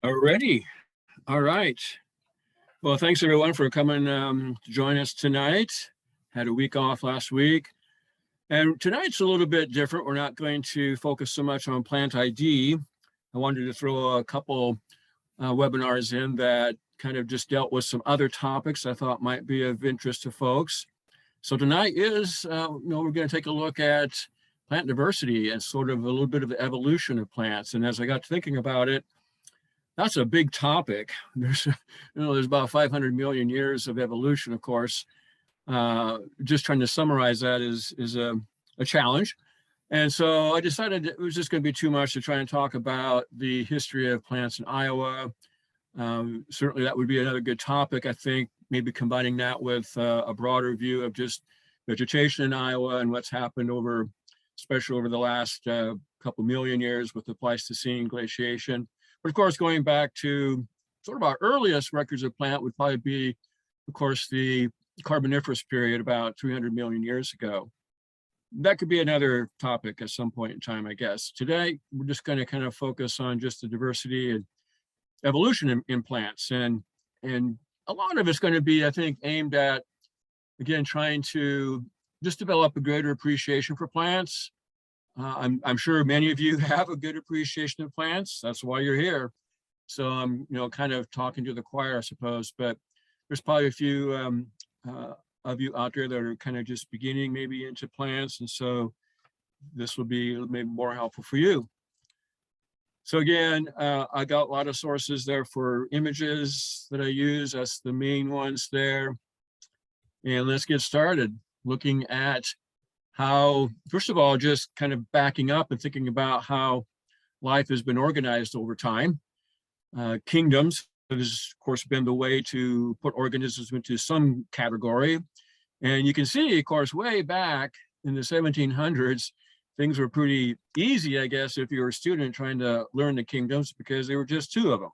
Already. All right. Well, thanks everyone for coming to join us tonight. Had a week off last week. And tonight's a little bit different. We're not going to focus so much on plant ID. I wanted to throw a couple webinars in that kind of just dealt with some other topics I thought might be of interest to folks. So tonight is, we're going to take a look at plant diversity and sort of a little bit of the evolution of plants. And as I got thinking about it, that's a big topic. There's about 500 million years of evolution, of course. Just trying to summarize that is a challenge. And so I decided it was just going to be too much to try and talk about the history of plants in Iowa. Certainly that would be another good topic, I think, maybe combining that with a broader view of just vegetation in Iowa and what's happened especially over the last couple million years with the Pleistocene glaciation. But of course, going back to sort of our earliest records of plant would probably be, of course, the Carboniferous period about 300 million years ago. That could be another topic at some point in time, I guess. Today, we're just going to kind of focus on just the diversity and evolution in plants. And a lot of it's going to be, I think, aimed at, again, trying to just develop a greater appreciation for plants. I'm sure many of you have a good appreciation of plants. That's why you're here. So I'm, kind of talking to the choir, I suppose. But there's probably a few of you out there that are kind of just beginning maybe into plants, and so this will be maybe more helpful for you. So again, I got a lot of sources there for images that I use. That's the main ones there. And let's get started looking at how, first of all, just kind of backing up and thinking about how life has been organized over time. Kingdoms has, of course, been the way to put organisms into some category. And you can see, of course, way back in the 1700s, things were pretty easy, I guess, if you were a student trying to learn the kingdoms, because there were just two of them.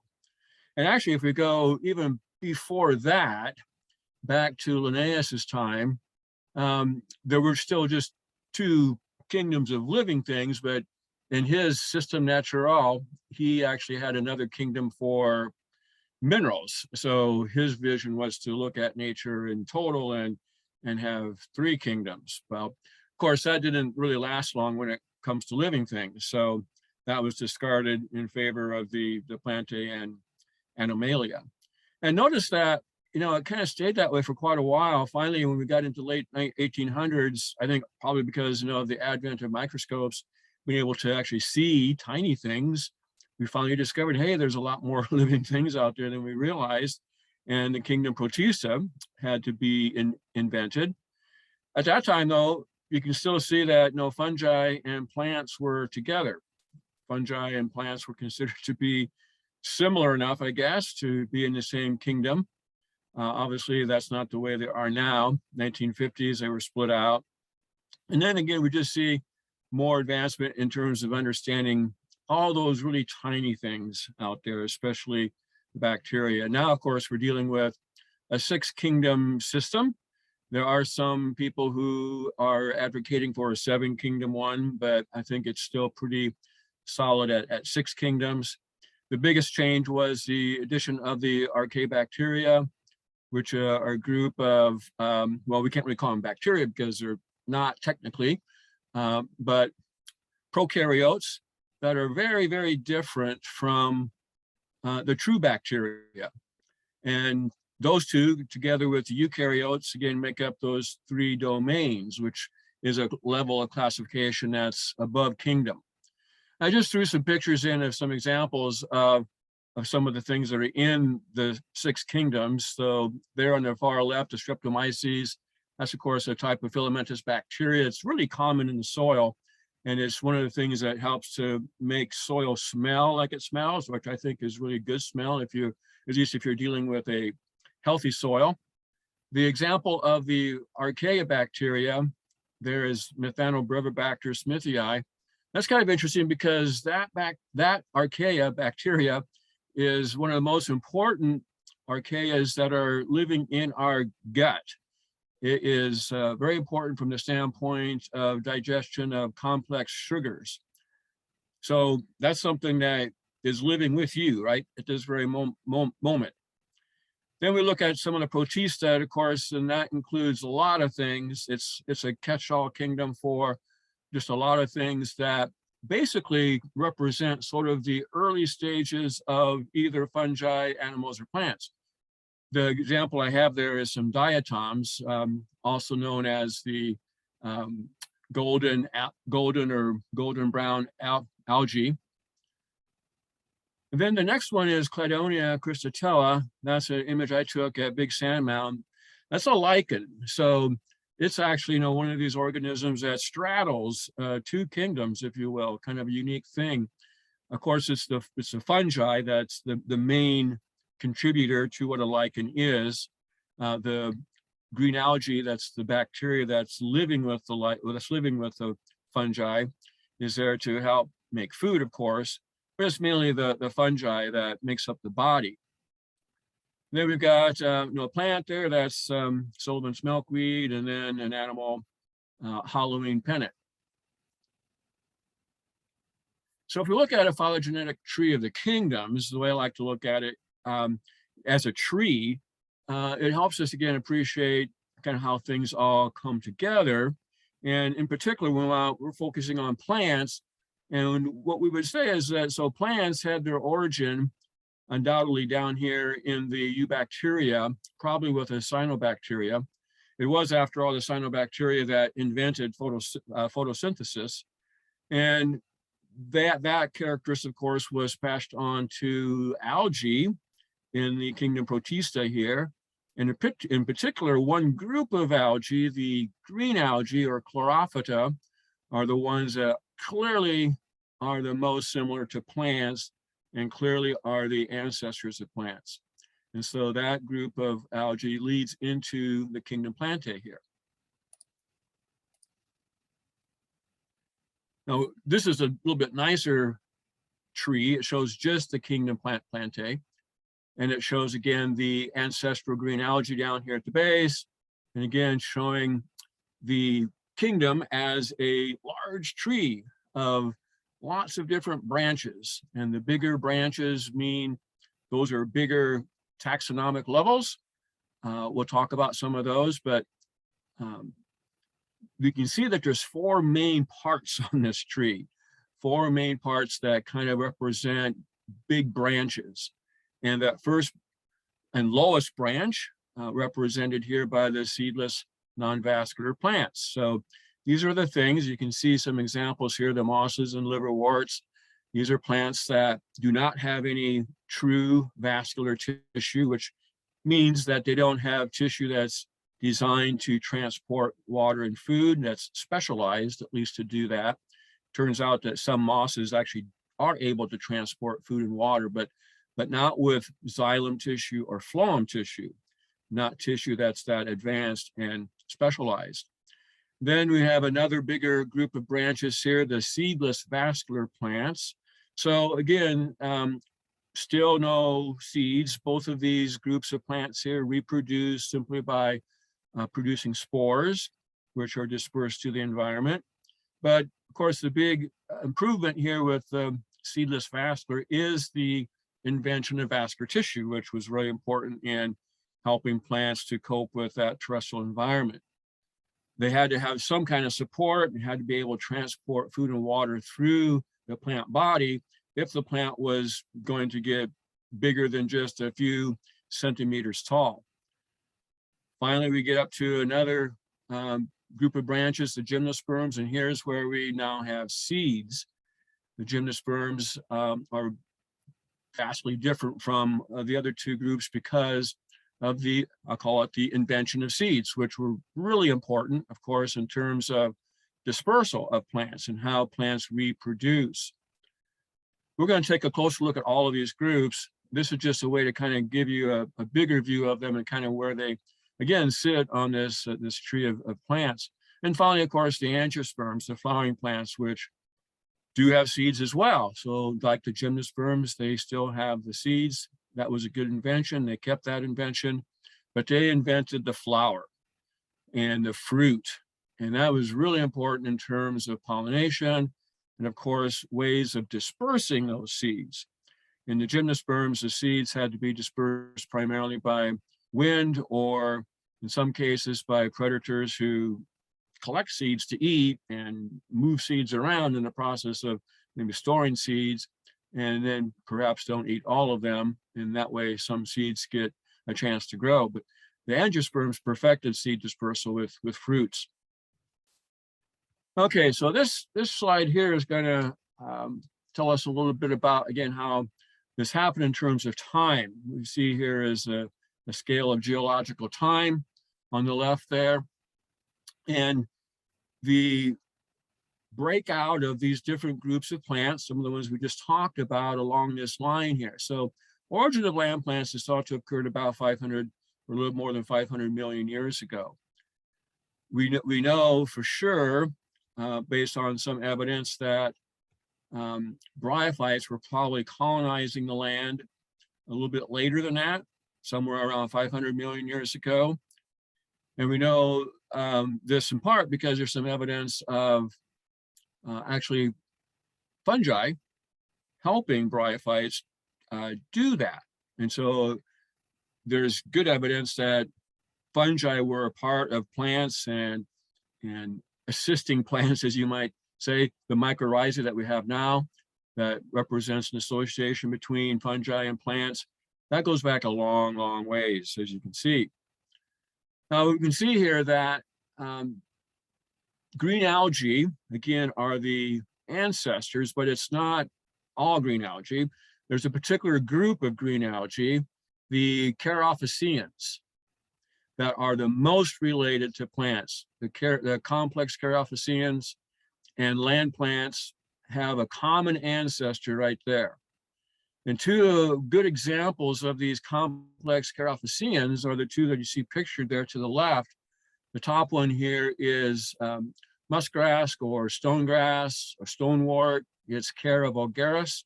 And actually, if we go even before that, back to Linnaeus's time, there were still just two kingdoms of living things, but in his System Naturae, he actually had another kingdom for minerals. So his vision was to look at nature in total and have three kingdoms. Well, of course, that didn't really last long when it comes to living things. So that was discarded in favor of the Plantae and Animalia. And notice that, it kind of stayed that way for quite a while. Finally, when we got into late 1800s, I think probably because, of the advent of microscopes, being able to actually see tiny things, we finally discovered, hey, there's a lot more living things out there than we realized. And the kingdom Protista had to be invented. At that time, though, you can still see that fungi and plants were together. Fungi and plants were considered to be similar enough, I guess, to be in the same kingdom. Obviously, that's not the way they are now. 1950s, they were split out. And then again, we just see more advancement in terms of understanding all those really tiny things out there, especially the bacteria. Now, of course, we're dealing with a six kingdom system. There are some people who are advocating for a seven kingdom one, but I think it's still pretty solid at six kingdoms. The biggest change was the addition of the archaebacteria, which are a group of, well, we can't really call them bacteria because they're not technically, but prokaryotes that are very, very different from the true bacteria. And those two, together with the eukaryotes, again, make up those three domains, which is a level of classification that's above kingdom. I just threw some pictures in of some examples of some of the things that are in the six kingdoms. So there on the far left, the Streptomyces. That's, of course, a type of filamentous bacteria. It's really common in the soil. And it's one of the things that helps to make soil smell like it smells, which I think is really good smell at least if you're dealing with a healthy soil. The example of the archaeobacteria, there is Methanobrevibacter smithii. That's kind of interesting because that archaeobacteria is one of the most important archaeas that are living in our gut. It is very important from the standpoint of digestion of complex sugars. So that's something that is living with you right at this very moment. Then we look at some of the protista, of course, and that includes a lot of things. It's a catch-all kingdom for just a lot of things that basically represent sort of the early stages of either fungi, animals, or plants. The example I have there is some diatoms, also known as the golden or golden brown algae. And then the next one is Cladonia cristatella. That's an image I took at Big Sand Mountain. That's a lichen. So it's actually, one of these organisms that straddles two kingdoms, if you will, kind of a unique thing. Of course, it's the fungi that's the main contributor to what a lichen is. The green algae, that's the bacteria that's living with the fungi, is there to help make food, of course. But it's mainly the fungi that makes up the body. Then we've got a plant there, that's Sullivan's milkweed, and then an animal, Halloween pennant. So if we look at a phylogenetic tree of the kingdoms, the way I like to look at it as a tree, it helps us again appreciate kind of how things all come together. And in particular, when we're focusing on plants, and what we would say is that so plants had their origin undoubtedly down here in the eubacteria, probably with a cyanobacteria. It was, after all, the cyanobacteria that invented photosynthesis. And that characteristic, of course, was passed on to algae in the kingdom Protista here. And in particular, one group of algae, the green algae or chlorophyta, are the ones that clearly are the most similar to plants and clearly are the ancestors of plants. And so that group of algae leads into the kingdom Plantae here. Now, this is a little bit nicer tree. It shows just the kingdom Plantae. And it shows, again, the ancestral green algae down here at the base. And again, showing the kingdom as a large tree of lots of different branches. And the bigger branches mean those are bigger taxonomic levels. We'll talk about some of those, but you can see that there's four main parts on this tree, four main parts that kind of represent big branches. And that first and lowest branch represented here by the seedless non-vascular plants. So these are the things, you can see some examples here, the mosses and liverworts. These are plants that do not have any true vascular tissue, which means that they don't have tissue that's designed to transport water and food, that's specialized at least to do that. Turns out that some mosses actually are able to transport food and water, but not with xylem tissue or phloem tissue, not tissue that's that advanced and specialized. Then we have another bigger group of branches here, the seedless vascular plants. So again, still no seeds. Both of these groups of plants here reproduce simply by producing spores, which are dispersed to the environment. But of course, the big improvement here with the seedless vascular is the invention of vascular tissue, which was really important in helping plants to cope with that terrestrial environment. They had to have some kind of support and had to be able to transport food and water through the plant body if the plant was going to get bigger than just a few centimeters tall. Finally, we get up to another group of branches, the gymnosperms, and here's where we now have seeds. The gymnosperms are vastly different from the other two groups because of the, I'll call it the invention of seeds, which were really important, of course, in terms of dispersal of plants and how plants reproduce. We're going to take a closer look at all of these groups. This is just a way to kind of give you a bigger view of them and kind of where they, again, sit on this, this tree of plants. And finally, of course, the angiosperms, the flowering plants, which do have seeds as well. So like the gymnosperms, they still have the seeds. That was a good invention. They kept that invention, but they invented the flower and the fruit. And that was really important in terms of pollination and, of course, ways of dispersing those seeds. In the gymnosperms, the seeds had to be dispersed primarily by wind, or in some cases by predators who collect seeds to eat and move seeds around in the process of maybe storing seeds, and then perhaps don't eat all of them. And that way some seeds get a chance to grow. But the angiosperms perfected seed dispersal with fruits. Okay, so this slide here is going to tell us a little bit about, again, how this happened in terms of time. We see here is a scale of geological time on the left there. And the breakout of these different groups of plants, some of the ones we just talked about along this line here. So origin of land plants is thought to have occurred about 500 or a little more than 500 million years ago. We know for sure, based on some evidence, that bryophytes were probably colonizing the land a little bit later than that, somewhere around 500 million years ago. And we know this in part because there's some evidence of actually fungi helping bryophytes do that. And so there's good evidence that fungi were a part of plants and assisting plants, as you might say. The mycorrhiza that we have now that represents an association between fungi and plants, that goes back a long, long ways, as you can see. Now we can see here that green algae, again, are the ancestors, but it's not all green algae. There's a particular group of green algae, the Charophyceans, that are the most related to plants. The complex Charophyceans and land plants have a common ancestor right there. And two good examples of these complex Charophyceans are the two that you see pictured there to the left. The top one here is muskgrass or stonegrass or stonewort. It's Chara vulgaris.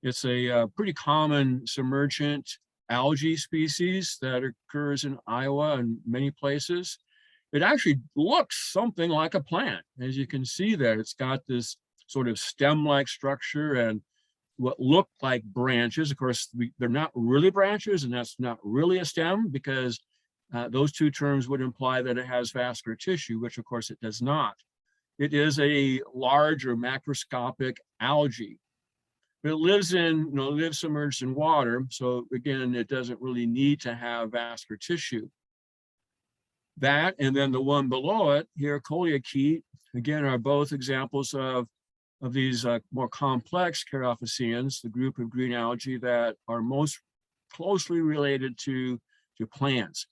It's a pretty common submergent algae species that occurs in Iowa and many places. It actually looks something like a plant. As you can see there, it's got this sort of stem-like structure and what look like branches. Of course, they're not really branches, and that's not really a stem, because those two terms would imply that it has vascular tissue, which of course it does not. It is a large or macroscopic algae. But it lives lives submerged in water. So again, it doesn't really need to have vascular tissue. That, and then the one below it here, Coleochaete, again, are both examples of these more complex Charophyceans, the group of green algae that are most closely related to plants.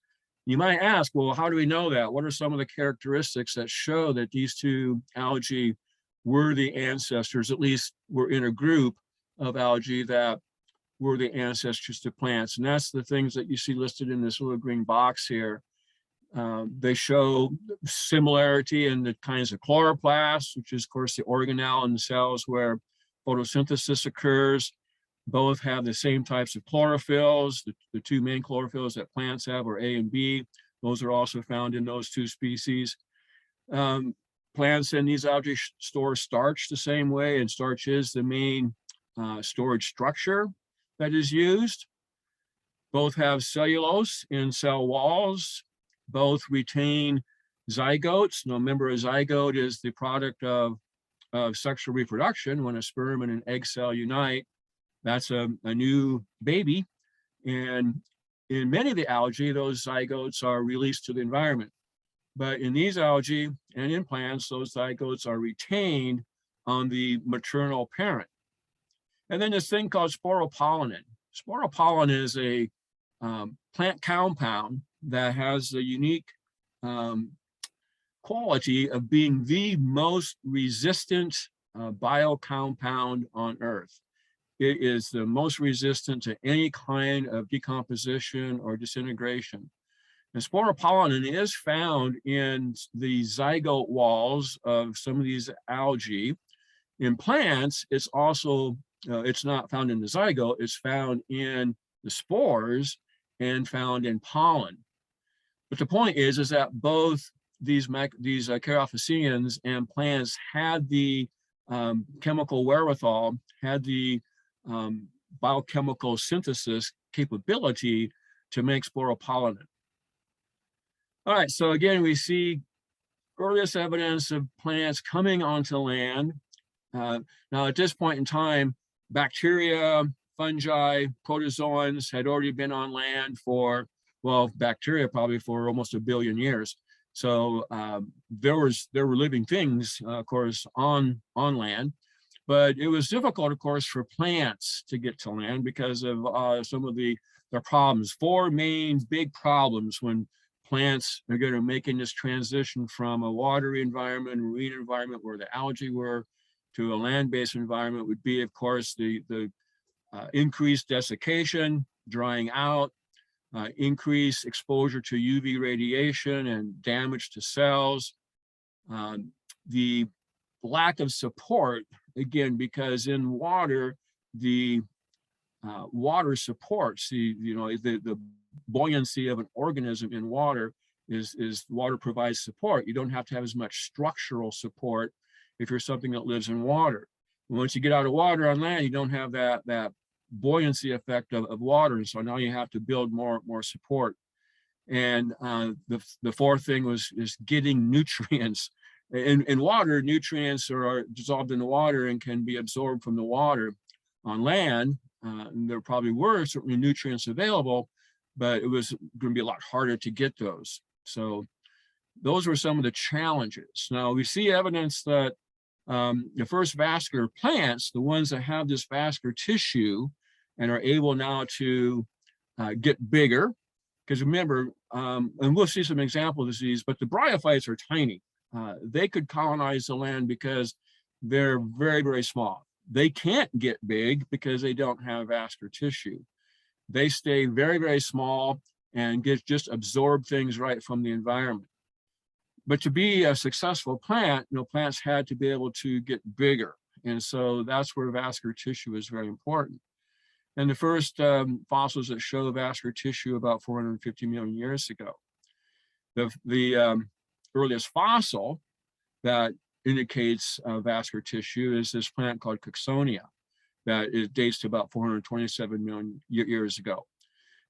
You might ask, well, how do we know that? What are some of the characteristics that show that these two algae were the ancestors, at least were in a group of algae that were the ancestors to plants? And that's the things that you see listed in this little green box here. They show similarity in the kinds of chloroplasts, which is, of course, the organelle in the cells where photosynthesis occurs. Both have the same types of chlorophylls. The two main chlorophylls that plants have are A and B. Those are also found in those two species. Plants and these algae store starch the same way, and starch is the main storage structure that is used. Both have cellulose in cell walls. Both retain zygotes. Now remember, a zygote is the product of sexual reproduction. When a sperm and an egg cell unite, that's a new baby. And in many of the algae, those zygotes are released to the environment. But in these algae and in plants, those zygotes are retained on the maternal parent. And then this thing called sporopollenin. Sporopollen is a plant compound that has the unique quality of being the most resistant biocompound on Earth. It is the most resistant to any kind of decomposition or disintegration. And sporopollenin is found in the zygote walls of some of these algae. In plants, it's also, it's not found in the zygote, it's found in the spores and found in pollen. But the point is that both these Charophyceans and plants had the chemical wherewithal, had the biochemical synthesis capability to make sporopollen. All right, so again, we see earliest evidence of plants coming onto land. Now, at this point in time, bacteria, fungi, protozoans had already been on land for, well, bacteria probably for almost 1 billion years. So there were living things, of course, on land, but it was difficult, of course, for plants to get to land because of some of their problems. 4 main big problems when plants are going to making this transition from a watery environment, marine environment where the algae were, to a land-based environment would be, of course, the increased desiccation, drying out, increased exposure to UV radiation and damage to cells, the lack of support, again, because in water, the water supports the buoyancy of an organism in water is water provides support. You don't have to have as much structural support if you're something that lives in water. Once you get out of water on land, you don't have that buoyancy effect of water, and so now you have to build more support. And the fourth thing is getting nutrients. In water, nutrients are dissolved in the water and can be absorbed from the water. On land, and there probably were certainly nutrients available, but it was going to be a lot harder to get those. So those were some of the challenges. Now we see evidence that the first vascular plants, the ones that have this vascular tissue and are able now to get bigger, because remember, and we'll see some examples of these, but the bryophytes are tiny. They could colonize the land because they're very, very small. They can't get big because they don't have vascular tissue. They stay very, very small and just absorb things right from the environment. But to be a successful plant, plants had to be able to get bigger. And so that's where vascular tissue is very important. And the first fossils that show vascular tissue about 450 million years ago. The earliest fossil that indicates vascular tissue is this plant called Sonia that it dates to about 427 million years ago.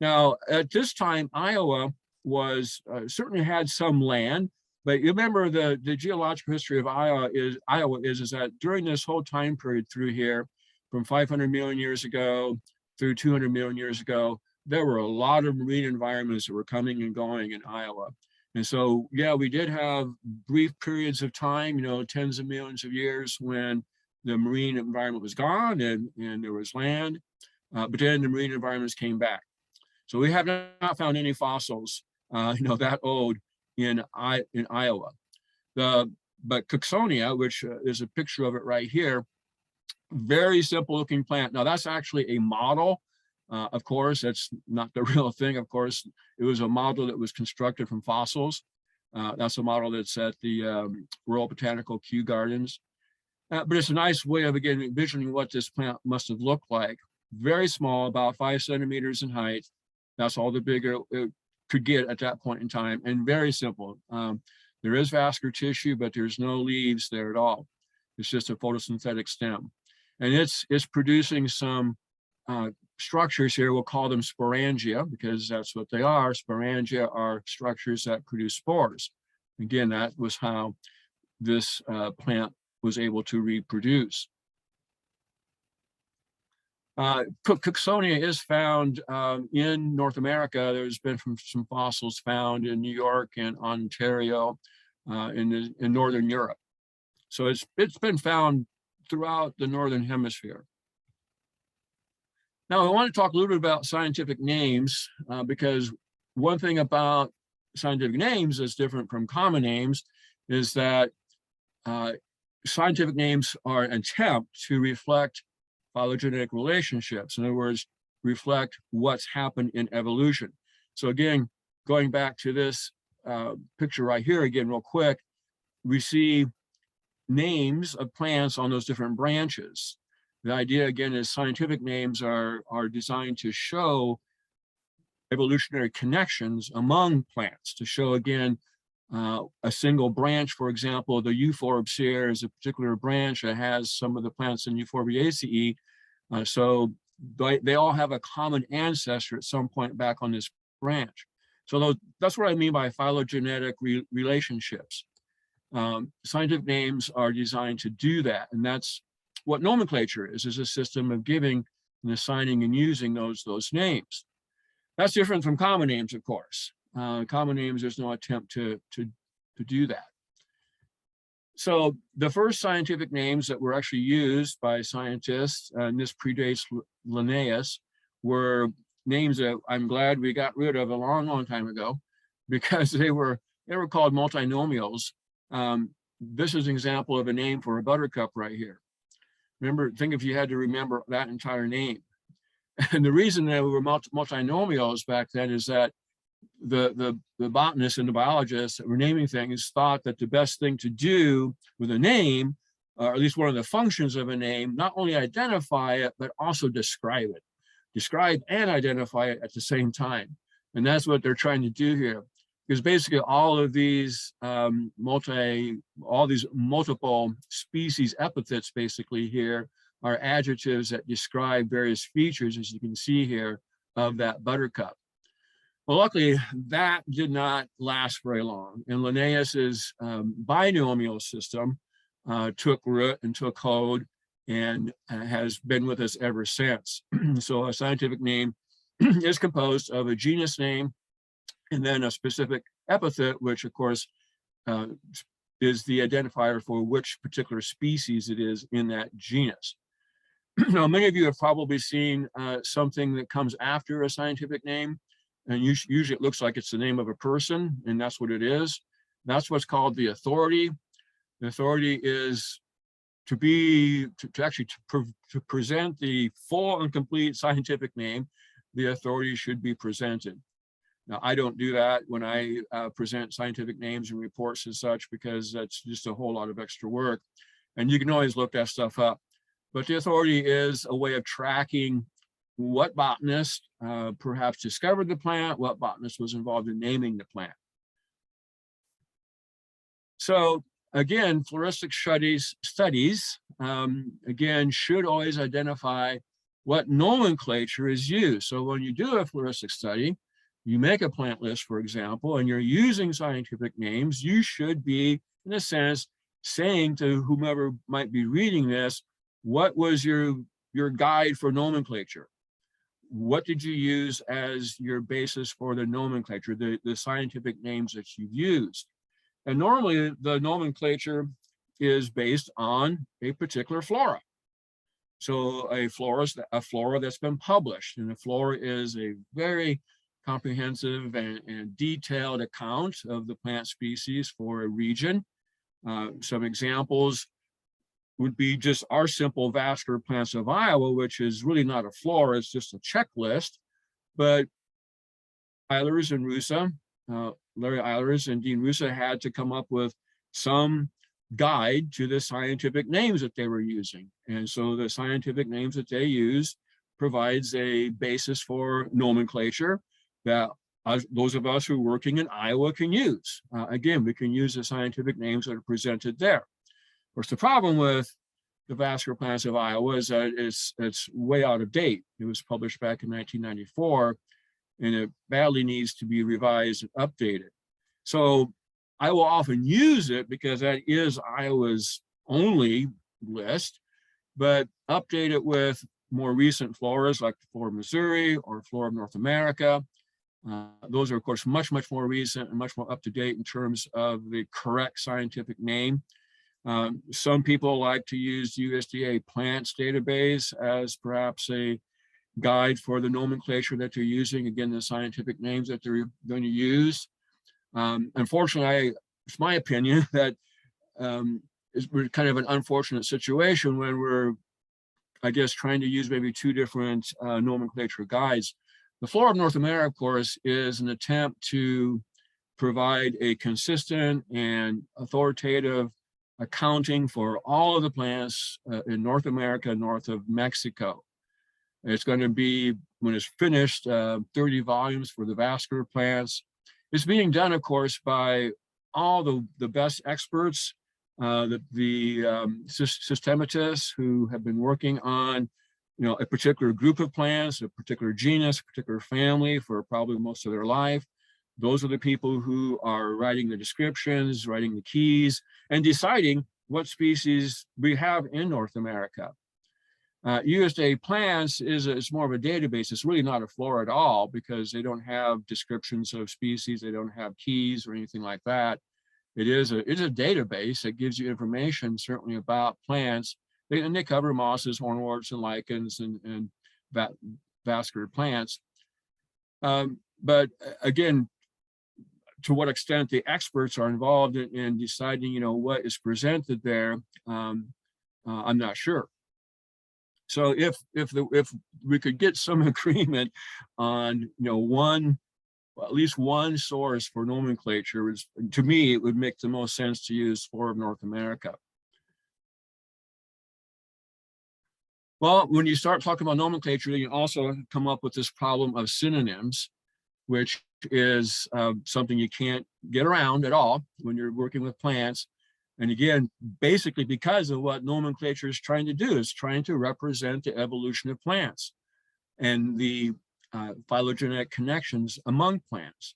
Now, at this time, Iowa was certainly had some land, but you remember the geological history of Iowa is that during this whole time period through here, from 500 million years ago through 200 million years ago, there were a lot of marine environments that were coming and going in Iowa. And so, yeah, we did have brief periods of time, tens of millions of years when the marine environment was gone and there was land, but then the marine environments came back. So we have not found any fossils, that old in Iowa. But Cooksonia, which is a picture of it right here, very simple looking plant. Now that's actually a model. Of course, that's not the real thing. Of course, it was a model that was constructed from fossils. That's a model that's at the Royal Botanical Kew Gardens. But it's a nice way of, again, envisioning what this plant must have looked like. Very small, about 5 centimeters in height. That's all the bigger it could get at that point in time, and very simple. There is vascular tissue, but there's no leaves there at all. It's just a photosynthetic stem. And it's producing some structures here. We'll call them sporangia because that's what they are. Sporangia are structures that produce spores. Again, that was how this plant was able to reproduce. Cooksonia is found in North America. There's been some fossils found in New York and Ontario, in Northern Europe. So it's been found throughout the Northern Hemisphere. Now, I want to talk a little bit about scientific names because one thing about scientific names that's different from common names is that scientific names are an attempt to reflect phylogenetic relationships. In other words, reflect what's happened in evolution. So again, going back to this picture right here again, real quick, we see names of plants on those different branches. The idea again is scientific names are designed to show evolutionary connections among plants, to show again a single branch. For example, the Euphorbs here is a particular branch that has some of the plants in Euphorbiaceae. So they all have a common ancestor at some point back on this branch. So that's what I mean by phylogenetic relationships. Scientific names are designed to do that, and that's what nomenclature is a system of giving and assigning and using those names. That's different from common names, of course. Common names, there's no attempt to do that. So the first scientific names that were actually used by scientists, and this predates Linnaeus, were names that I'm glad we got rid of a long time ago, because they were called multinomials. This is an example of a name for a buttercup right here. Remember, think if you had to remember that entire name. And the reason that we were multinomials back then is that the botanists and the biologists that were naming things thought that the best thing to do with a name, or at least one of the functions of a name, not only identify it, but also describe it. Describe and identify it at the same time. And that's what they're trying to do here. Because basically all of these multiple species epithets basically here are adjectives that describe various features, as you can see here, of that buttercup. Well, luckily that did not last very long, and Linnaeus's binomial system took root and took hold and has been with us ever since. So a scientific name is composed of a genus name and then a specific epithet, which of course is the identifier for which particular species it is in that genus. Now, many of you have probably seen something that comes after a scientific name, and usually it looks like it's the name of a person, and that's what it is. That's what's called the authority. The authority is to present the full and complete scientific name. The authority should be presented. Now, I don't do that when I present scientific names and reports and such, because that's just a whole lot of extra work. And you can always look that stuff up. But the authority is a way of tracking what botanist perhaps discovered the plant, what botanist was involved in naming the plant. So again, floristic studies again, should always identify what nomenclature is used. So when you do a floristic study, you make a plant list, for example, and you're using scientific names, you should be, in a sense, saying to whomever might be reading this, what was your guide for nomenclature? What did you use as your basis for the nomenclature, the scientific names that you've used? And normally the nomenclature is based on a particular flora. So a flora that's been published, and a flora is a very comprehensive and detailed account of the plant species for a region. Some examples would be just our simple Vascular Plants of Iowa, which is really not a flora, it's just a checklist. But Eilers and Rusa, Larry Eilers and Dean Rusa had to come up with some guide to the scientific names that they were using. And so the scientific names that they use provides a basis for nomenclature that those of us who are working in Iowa can use. Again, we can use the scientific names that are presented there. Of course, the problem with the Vascular Plants of Iowa is that it's way out of date. It was published back in 1994, and it badly needs to be revised and updated. So I will often use it because that is Iowa's only list, but update it with more recent floras like the Flora of Missouri or Flora of North America. Those are, of course, much more recent and much more up to date in terms of the correct scientific name. Some people like to use the USDA plants database as perhaps a guide for the nomenclature that they're using, again, the scientific names that they're going to use. Unfortunately, it's my opinion that we're kind of an unfortunate situation when we're, I guess, trying to use maybe two different nomenclature guides. The Flora of North America, of course, is an attempt to provide a consistent and authoritative accounting for all of the plants in North America, north of Mexico. It's going to be, when it's finished, 30 volumes for the vascular plants. It's being done, of course, by all the best experts, the systematists who have been working on a particular group of plants, a particular genus, a particular family for probably most of their life. Those are the people who are writing the descriptions, writing the keys, and deciding what species we have in North America. USDA Plants is more of a database. It's really not a flora at all because they don't have descriptions of species. They don't have keys or anything like that. It's a database that gives you information certainly about plants. And they cover mosses, hornworts, and lichens, and vascular plants. But again, to what extent the experts are involved in deciding, what is presented there, I'm not sure. So if we could get some agreement on, at least one source for nomenclature, to me, it would make the most sense to use Flora of North America. Well, when you start talking about nomenclature, you also come up with this problem of synonyms, which is something you can't get around at all when you're working with plants. And again, basically because of what nomenclature is trying to do, is trying to represent the evolution of plants and the phylogenetic connections among plants.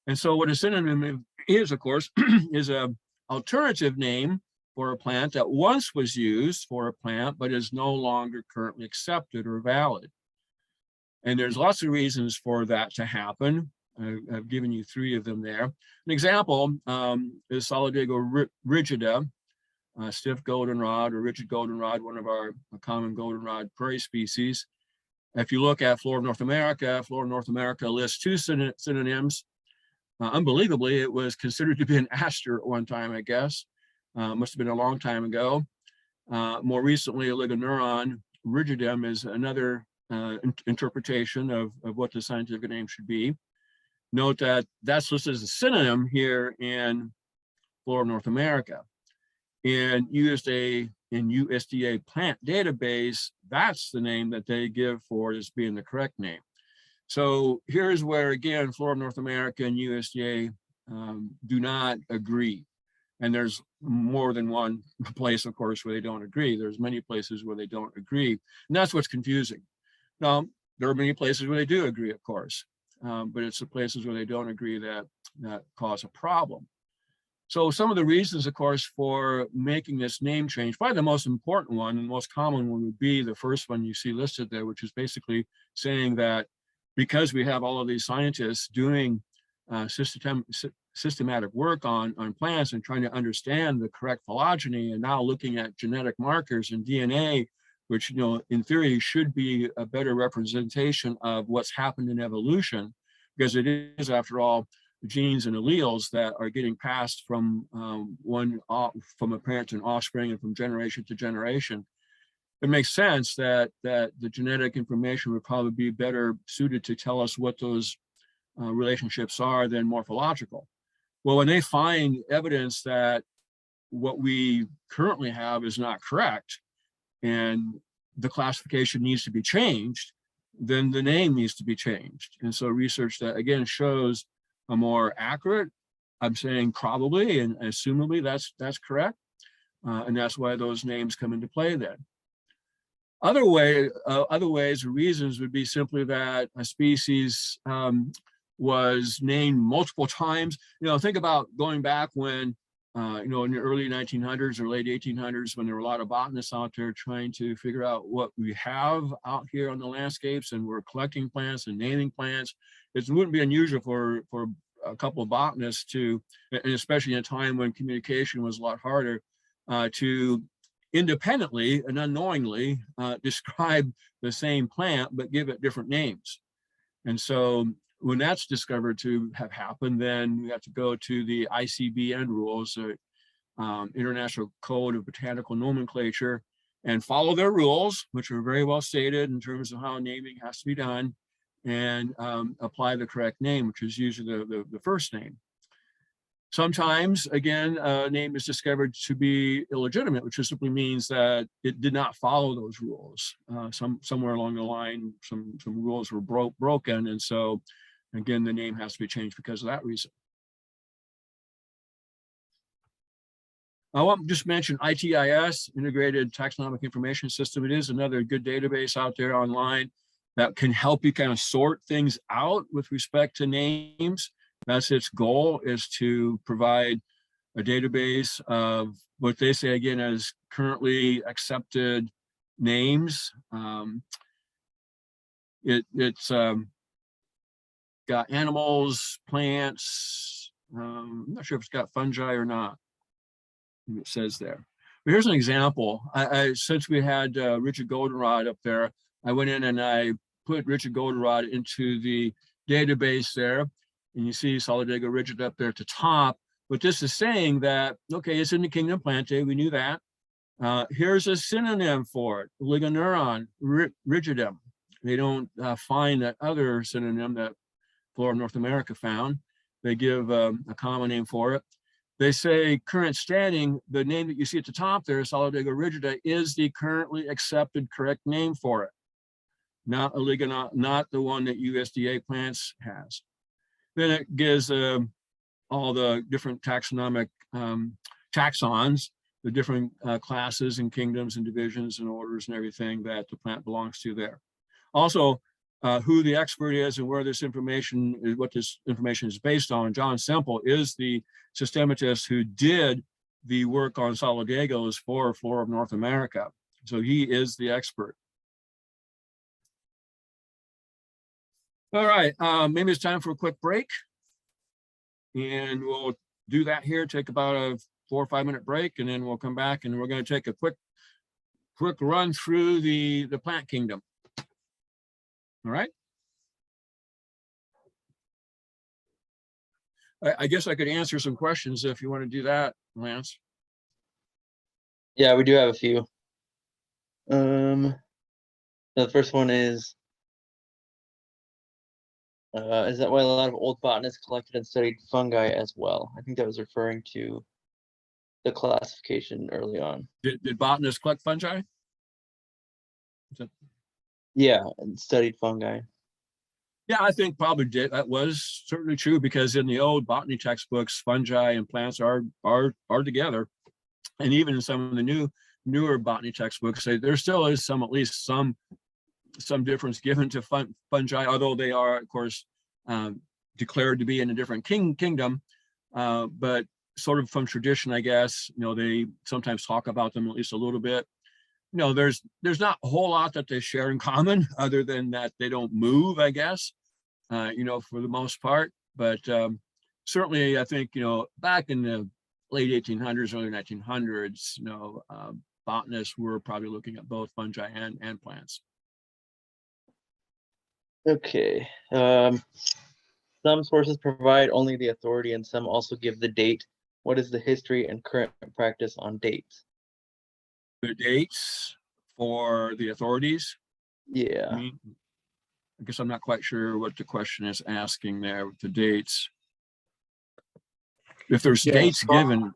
And so what a synonym is, of course, is an alternative name for a plant that once was used for a plant, but is no longer currently accepted or valid. And there's lots of reasons for that to happen. I've given you 3 of them there. An example is Solidago rigida, stiff goldenrod or rigid goldenrod, one of our common goldenrod prairie species. If you look at Flora of North America lists 2 synonyms. Unbelievably, it was considered to be an aster at one time, I guess. Must have been a long time ago. More recently, Oligoneuron rigidum is another interpretation of what the scientific name should be. Note that that's listed as a synonym here in Flora of North America. In USDA plant database, that's the name that they give for it as being the correct name. So here's where, again, Flora of North America and USDA do not agree. And there's more than one place, of course, where they don't agree. There's many places where they don't agree. And that's what's confusing. Now, there are many places where they do agree, of course, but it's the places where they don't agree that cause a problem. So some of the reasons, of course, for making this name change, probably the most important one and most common one would be the first one you see listed there, which is basically saying that because we have all of these scientists doing systematic work on plants and trying to understand the correct phylogeny, and now looking at genetic markers and DNA, which, in theory should be a better representation of what's happened in evolution, because it is, after all, genes and alleles that are getting passed from from a parent to an offspring and from generation to generation. It makes sense that the genetic information would probably be better suited to tell us what those relationships are than morphological. Well, when they find evidence that what we currently have is not correct and the classification needs to be changed, then the name needs to be changed. And so research that, again, shows a more accurate, I'm saying probably and assumably that's correct. And that's why those names come into play then. Other ways or reasons would be simply that a species was named multiple times. Think about going back when, in the early 1900s or late 1800s, when there were a lot of botanists out there trying to figure out what we have out here on the landscapes, and we're collecting plants and naming plants. It wouldn't be unusual for a couple of botanists to, and especially in a time when communication was a lot harder, to independently and unknowingly describe the same plant but give it different names. And so when that's discovered to have happened, then we have to go to the ICBN rules, International Code of Botanical Nomenclature, and follow their rules, which are very well stated in terms of how naming has to be done, and apply the correct name, which is usually the first name. Sometimes, again, a name is discovered to be illegitimate, which just simply means that it did not follow those rules. Somewhere along the line, some rules were broken, and so, again, the name has to be changed because of that reason. I want to just mention ITIS, Integrated Taxonomic Information System. It is another good database out there online that can help you kind of sort things out with respect to names. That's its goal, is to provide a database of what they say again as currently accepted names. It's got animals, plants. I'm not sure if it's got fungi or not. It says there. But here's an example. Since we had Richard Goldenrod up there, I went in and I put Richard Goldenrod into the database there, and you see Solidago rigid up there at the top. But this is saying that, okay, it's in the kingdom Plantae, we knew that. Here's a synonym for it, Ligoneuron rigidum. They don't find that other synonym that Flora of North America found. They give a common name for it. They say current standing, the name that you see at the top there, Solidago rigida, is the currently accepted correct name for it, not not the one that USDA Plants has. Then it gives all the different taxonomic taxons, the different classes and kingdoms and divisions and orders and everything that the plant belongs to there. Also, who the expert is and where this information is, what this information is based on. John Semple is the systematist who did the work on Solidagos for Flora of North America. So he is the expert. All right, maybe it's time for a quick break. And we'll do that here, take about a 4 or 5 minute break, and then we'll come back and we're going to take a quick run through the plant kingdom. All right. I guess I could answer some questions if you want to do that, Lance. Yeah, we do have a few. The first one is that why a lot of old botanists collected and studied fungi as well? I think that was referring to the classification early on. Did botanists collect fungi? Yeah, and studied fungi. Yeah, I think probably did. That was certainly true, because in the old botany textbooks, fungi and plants are together, and even in some of the newer botany textbooks, there still is at least some difference given to fungi, although they are, of course, declared to be in a different kingdom. But sort of from tradition, I guess, they sometimes talk about them at least a little bit. There's not a whole lot that they share in common, other than that they don't move, I guess, for the most part. But certainly, I think, back in the late 1800s, early 1900s, botanists were probably looking at both fungi and plants. Okay. Some sources provide only the authority and some also give the date. What is the history and current practice on dates? The dates for the authorities? Yeah. I guess I'm not quite sure what the question is asking there with the dates. If there's dates given.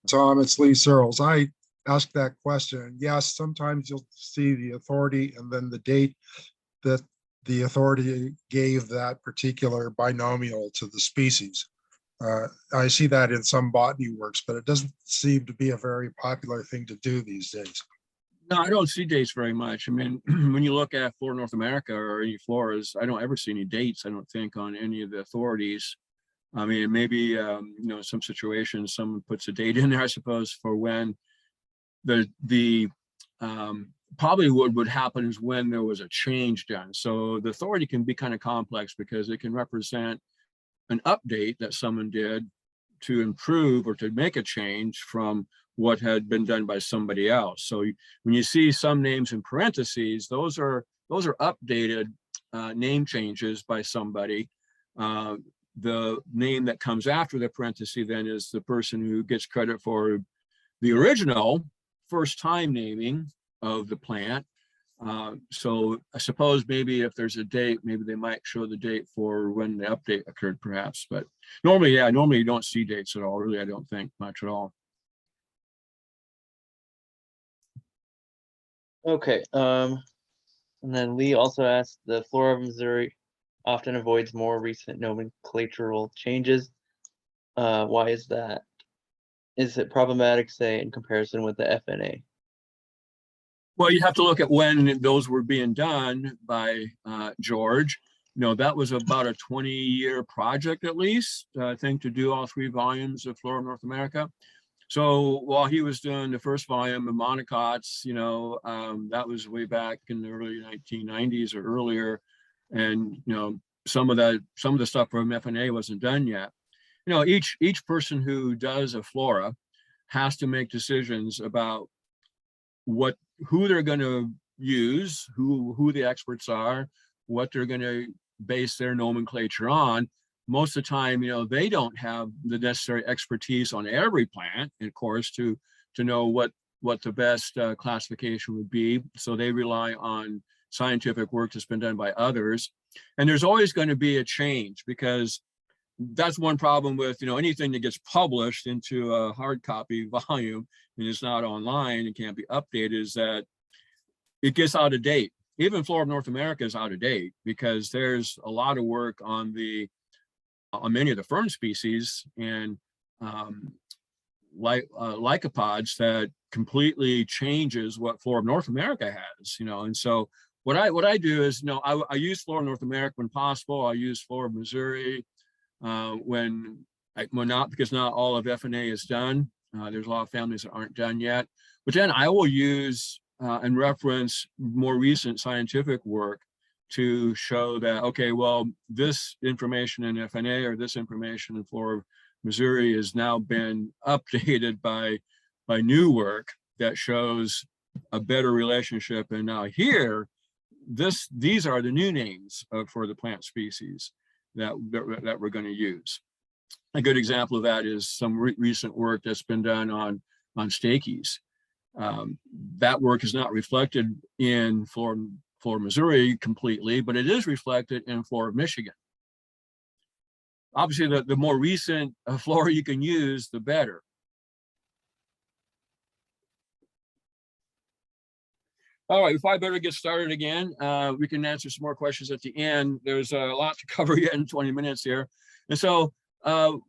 Tom, it's Lee Searles. I asked that question. Yes, sometimes you'll see the authority and then the date that the authority gave that particular binomial to the species. I see that in some botany works, but it doesn't seem to be a very popular thing to do these days. No, I don't see dates very much. I mean, when you look at Flora North America or any floras, I don't ever see any dates, I don't think, on any of the authorities. I mean, maybe, some situations, someone puts a date in there, I suppose, for when probably what would happen is when there was a change done. So the authority can be kind of complex, because it can represent an update that someone did to improve or to make a change from what had been done by somebody else. So when you see some names in parentheses, those are updated name changes by somebody. The name that comes after the parenthesis then is the person who gets credit for the original first time naming of the plant. So I suppose maybe if there's a date, maybe they might show the date for when the update occurred, perhaps. But normally you don't see dates at all, really. I don't think much at all. Okay. And then Lee also asked, the flora of Missouri often avoids more recent nomenclatural changes. Why is that? is it problematic, say, in comparison with the FNA? Well, you have to look at when those were being done by George. You know, that was about a 20-year project at least, I think, to do all 3 volumes of Flora of North America. So while he was doing the first volume of monocots, you know, that was way back in the early 1990s or earlier. And, you know, some of the stuff from FNA wasn't done yet. You know, each person who does a flora has to make decisions about who they're going to use, who the experts are, what they're going to base their nomenclature on. Most of the time, you know, they don't have the necessary expertise on every plant, of course, to know what the best classification would be. So they rely on scientific work that's been done by others. And there's always going to be a change, because that's one problem with, you know, anything that gets published into a hard copy volume and it's not online, it can't be updated, is that it gets out of date. Even Flora of North America is out of date, because there's a lot of work on many of the fern species and lycopods that completely changes what Flora of North America has, you know. And so what I do is, you know, I use Flora of North America when possible. I use Flora of Missouri when not, because not all of FNA is done. There's a lot of families that aren't done yet, but then I will use and reference more recent scientific work to show that, okay, well, this information in FNA or this information in Flora of Missouri has now been updated by new work that shows a better relationship. And now here, these are the new names for the plant species that we're going to use. A good example of that is some recent work that's been done on Stachy's. That work is not reflected in Flora Missouri completely, but it is reflected in Flora Michigan. Obviously, the more recent flora you can use, the better. All right, we probably better get started again. We can answer some more questions at the end. There's a lot to cover yet in 20 minutes here. And so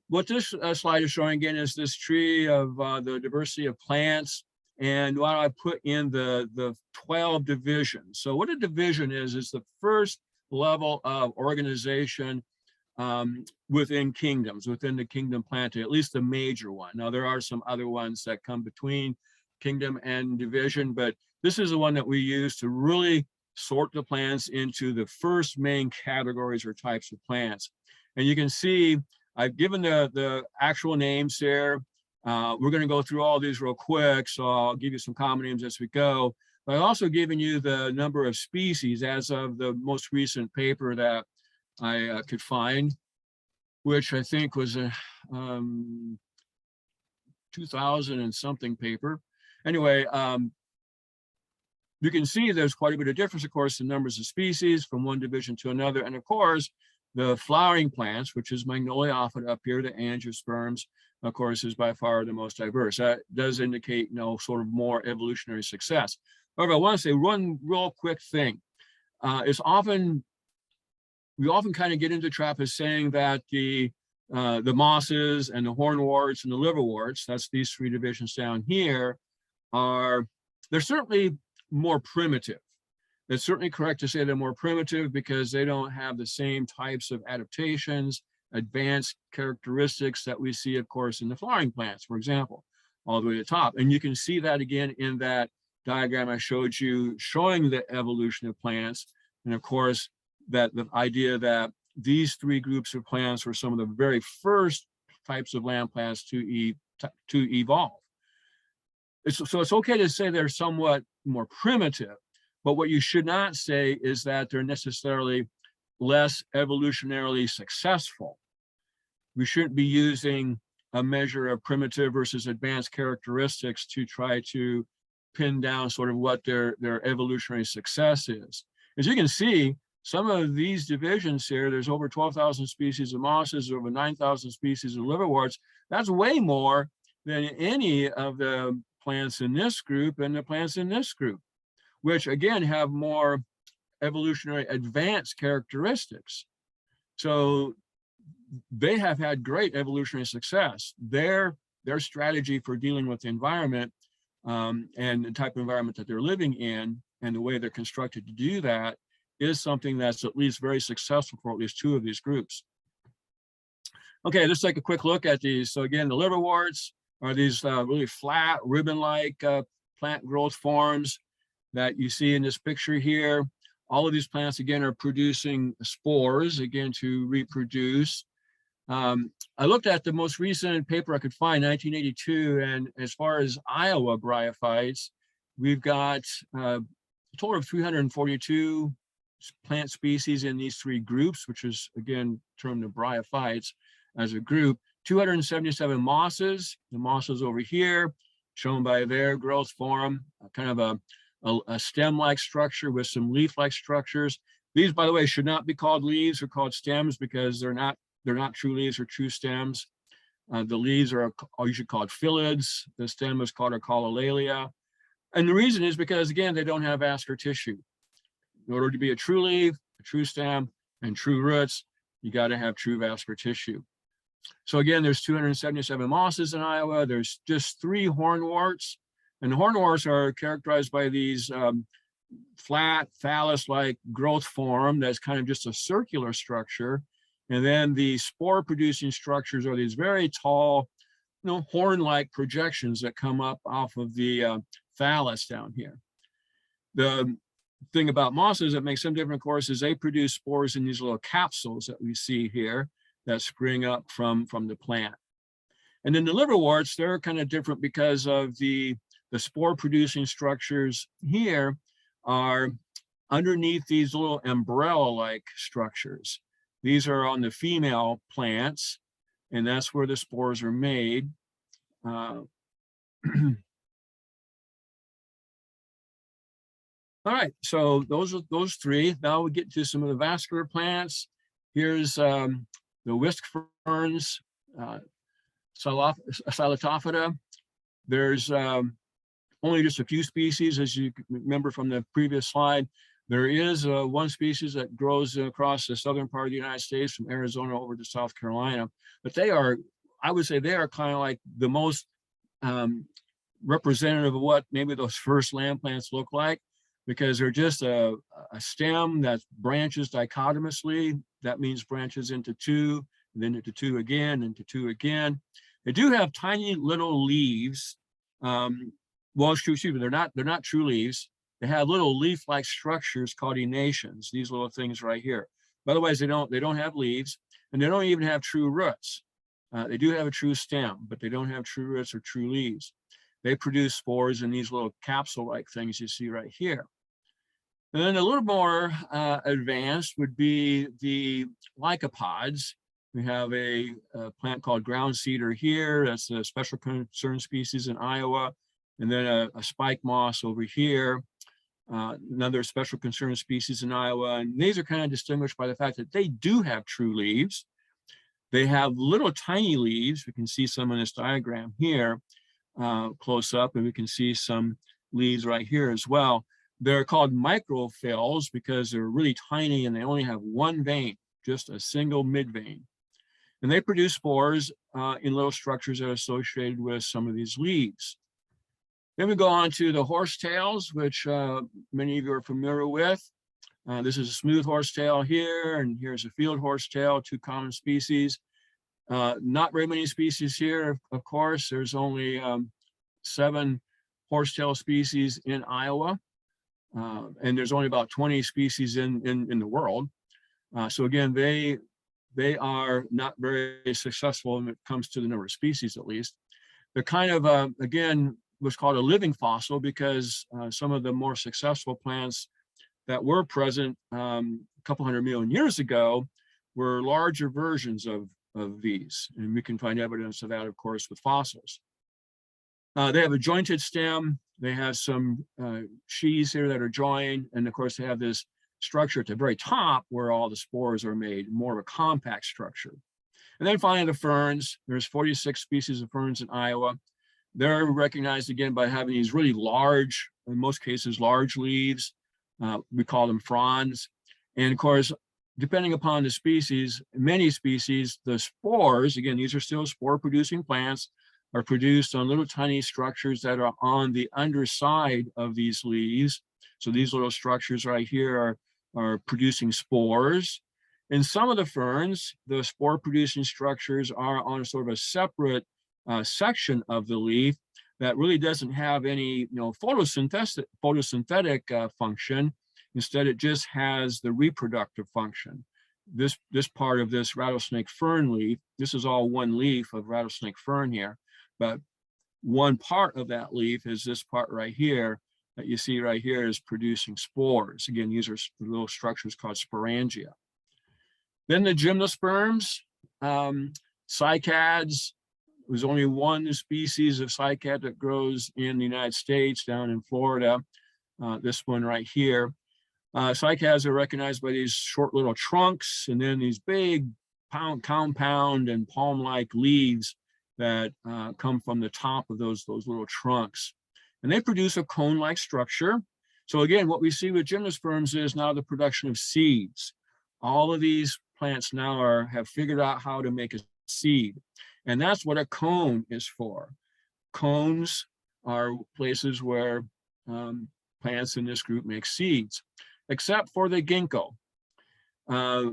what this slide is showing again is this tree of the diversity of plants. And what I put in the 12 divisions. So what a division is the first level of organization within kingdoms, within the kingdom Plantae, at least the major one. Now, there are some other ones that come between kingdom and division, but this is the one that we use to really sort the plants into the first main categories or types of plants. And you can see I've given the actual names there. We're going to go through all these real quick, so I'll give you some common names as we go. But I've also given you the number of species as of the most recent paper that I could find, which I think was a 2000 and something paper. Anyway, you can see there's quite a bit of difference, of course, in numbers of species from one division to another. And of course, the flowering plants, which is Magnolia often up here, the angiosperms, of course, is by far the most diverse. That does indicate, you know, sort of more evolutionary success. However, I want to say one real quick thing. We often kind of get into the trap of saying that the mosses and the hornworts and the liverworts, that's these 3 divisions down here, they're certainly more primitive. It's certainly correct to say they're more primitive because they don't have the same types of adaptations, advanced characteristics that we see, of course, in the flowering plants, for example, all the way to the top. And you can see that again in that diagram I showed you, showing the evolution of plants. And of course, that the idea that these 3 groups of plants were some of the very first types of land plants to evolve. So it's okay to say they're somewhat more primitive, but what you should not say is that they're necessarily less evolutionarily successful. We shouldn't be using a measure of primitive versus advanced characteristics to try to pin down sort of what their evolutionary success is. As you can see, some of these divisions here, there's over 12,000 species of mosses, over 9,000 species of liverworts. That's way more than any of the plants in this group and the plants in this group, which again have more evolutionary advanced characteristics. So they have had great evolutionary success. Their their strategy for dealing with the environment and the type of environment that they're living in and the way they're constructed to do that is something that's at least very successful for at least two of these groups. Okay, let's take a quick look at these. So again, the liverworts are these really flat, ribbon-like plant growth forms that you see in this picture here. All of these plants, again, are producing spores, again, to reproduce. I looked at the most recent paper I could find, 1982, and as far as Iowa bryophytes, we've got a total of 342 plant species in these three groups, which is, again, termed the bryophytes as a group. 277 mosses, the mosses over here, shown by their growth form, kind of a stem-like structure with some leaf-like structures. These, by the way, should not be called leaves or called stems because they're not true leaves or true stems. The leaves are usually called phyllids. The stem is called a caulilalia. And the reason is because, again, they don't have vascular tissue. In order to be a true leaf, a true stem, and true roots, you got to have true vascular tissue. So again, there's 277 mosses in Iowa. There's just 3 hornworts. And the hornworts are characterized by these flat, phallus-like growth form that's kind of just a circular structure. And then the spore-producing structures are these very tall, horn-like projections that come up off of the phallus down here. The thing about mosses that makes them different, of course, is they produce spores in these little capsules that we see here that spring up from the plant. And then the liverworts, they're kind of different because of the spore-producing structures here are underneath these little umbrella-like structures. These are on the female plants, and that's where the spores are made. All right, so those are those 3. Now we get to some of the vascular plants. Here's the whisk ferns, Silotophyta. There's only just a few species, as you remember from the previous slide. There is one species that grows across the southern part of the United States from Arizona over to South Carolina. But they are, I would say they are kind of like the most representative of what maybe those first land plants look like, because they're just a stem that branches dichotomously. That means branches into 2, and then into 2 again, into 2 again. They do have tiny little leaves. Well, excuse me, they're not true leaves. They have little leaf-like structures called enations, these little things right here. Otherwise, they don't have leaves, and they don't even have true roots. They do have a true stem, but they don't have true roots or true leaves. They produce spores in these little capsule-like things you see right here. And then a little more advanced would be the lycopods. We have a plant called ground cedar here. That's a special concern species in Iowa. And then a spike moss over here. Another special concern species in Iowa. And these are kind of distinguished by the fact that they do have true leaves. They have little tiny leaves. We can see some in this diagram here close up, and we can see some leaves right here as well. They're called microphylls because they're really tiny and they only have one vein, just a single mid-vein. And they produce spores in little structures that are associated with some of these leaves. Then we go on to the horsetails, which many of you are familiar with. This is a smooth horsetail here, and here's a field horsetail, 2 common species. Not very many species here, of course. There's only 7 horsetail species in Iowa, and there's only about 20 species in the world. So again, they are not very successful when it comes to the number of species, at least. They're kind of, again, what's called a living fossil because some of the more successful plants that were present a couple 100 million years ago were larger versions of these. And we can find evidence of that, of course, with fossils. They have a jointed stem. They have some sheaths here that are joined. And of course, they have this structure at the very top where all the spores are made, more of a compact structure. And then finally, the ferns. There's 46 species of ferns in Iowa. They're recognized again by having these really large, in most cases, large leaves. We call them fronds. And of course, depending upon the species, many species, the spores, again, these are still spore-producing plants, are produced on little tiny structures that are on the underside of these leaves. So these little structures right here are producing spores. In some of the ferns, the spore producing structures are on sort of a separate section of the leaf that really doesn't have any photosynthetic function. Instead, it just has the reproductive function. This part of this rattlesnake fern leaf, this is all one leaf of rattlesnake fern here, but one part of that leaf is this part right here that you see right here is producing spores. Again, these are little structures called sporangia. Then the gymnosperms, cycads. There's only one species of cycad that grows in the United States, down in Florida, this one right here. Cycads are recognized by these short little trunks and then these big compound and palm-like leaves that come from the top of those little trunks. And they produce a cone-like structure. So again, what we see with gymnosperms is now the production of seeds. All of these plants now have figured out how to make a seed. And that's what a cone is for. Cones are places where plants in this group make seeds, except for the ginkgo.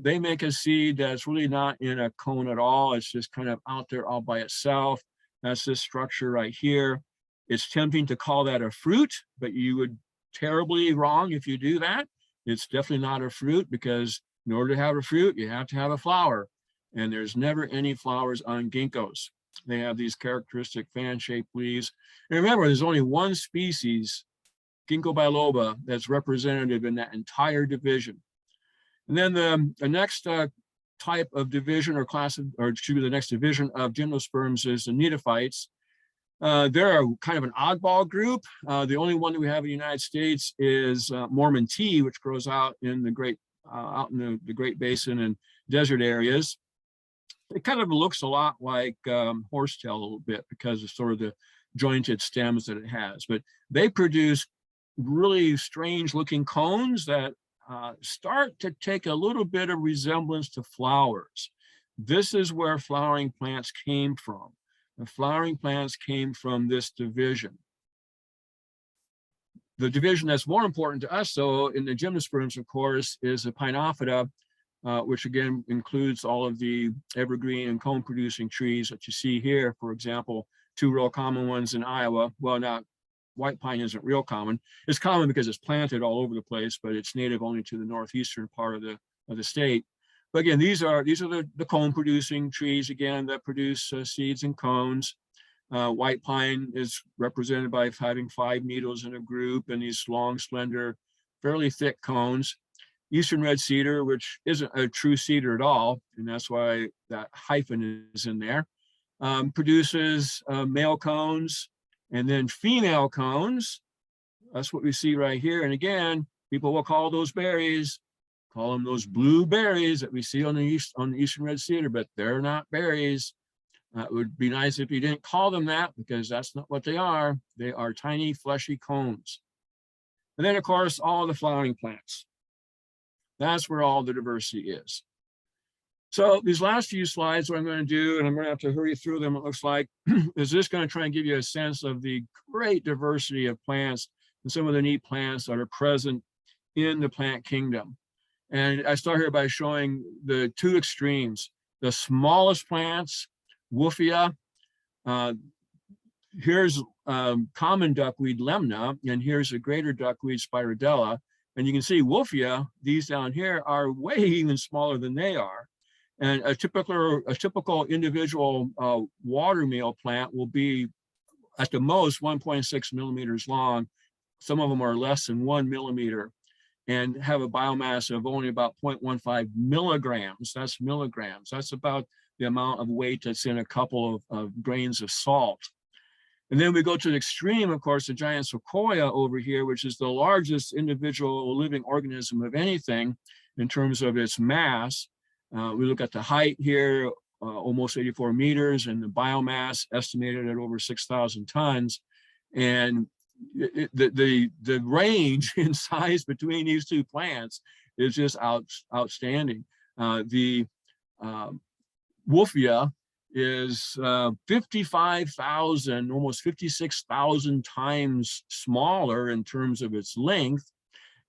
They make a seed that's really not in a cone at all. It's just kind of out there all by itself. That's this structure right here. It's tempting to call that a fruit, but you would terribly wrong if you do that. It's definitely not a fruit, because in order to have a fruit, you have to have a flower. And there's never any flowers on ginkgos. They have these characteristic fan-shaped leaves. And remember, there's only one species, Ginkgo biloba, that's representative in that entire division. And then the next type of division or class of, or excuse me, the next division of gymnosperms is the neophytes. They're kind of an oddball group. The only one that we have in the United States is Mormon tea, which grows out in the Great Basin and desert areas. It kind of looks a lot like horsetail a little bit because of sort of the jointed stems that it has. But they produce really strange looking cones that start to take a little bit of resemblance to flowers. This is where flowering plants came from. The flowering plants came from this division. The division that's more important to us, though, in the gymnosperms, of course, is the Pinophyta, which again includes all of the evergreen and cone producing trees that you see here. For example, two real common ones in Iowa. Well, not white pine isn't real common. It's common because it's planted all over the place, but it's native only to the northeastern part of the state. But again, these are the cone producing trees again that produce seeds and cones. White pine is represented by having 5 needles in a group and these long, slender, fairly thick cones. Eastern red cedar, which isn't a true cedar at all, and that's why that hyphen is in there, produces male cones and then female cones. That's what we see right here. And again, people will call those berries, call them those blue berries that we see on the eastern red cedar, but they're not berries. It would be nice if you didn't call them that, because that's not what they are. They are tiny, fleshy cones. And then, of course, all the flowering plants. That's where all the diversity is. So these last few slides, what I'm going to do, and I'm going to have to hurry through them, it looks like, is just going to try and give you a sense of the great diversity of plants and some of the neat plants that are present in the plant kingdom. And I start here by showing the two extremes. The smallest plants, Wolffia. Here's common duckweed Lemna, and here's a greater duckweed Spirodella. And you can see Wolffia, these down here are way even smaller than they are. And a typical individual watermeal plant will be at the most 1.6 millimeters long. Some of them are less than 1 millimeter and have a biomass of only about 0.15 milligrams. That's milligrams. That's about the amount of weight that's in a couple of grains of salt. And then we go to the extreme, of course, the giant sequoia over here, which is the largest individual living organism of anything in terms of its mass. We look at the height here, almost 84 meters, and the biomass estimated at over 6,000 tons. And the range in size between these two plants is just outstanding. The Wolffia is 55,000, almost 56,000 times smaller in terms of its length,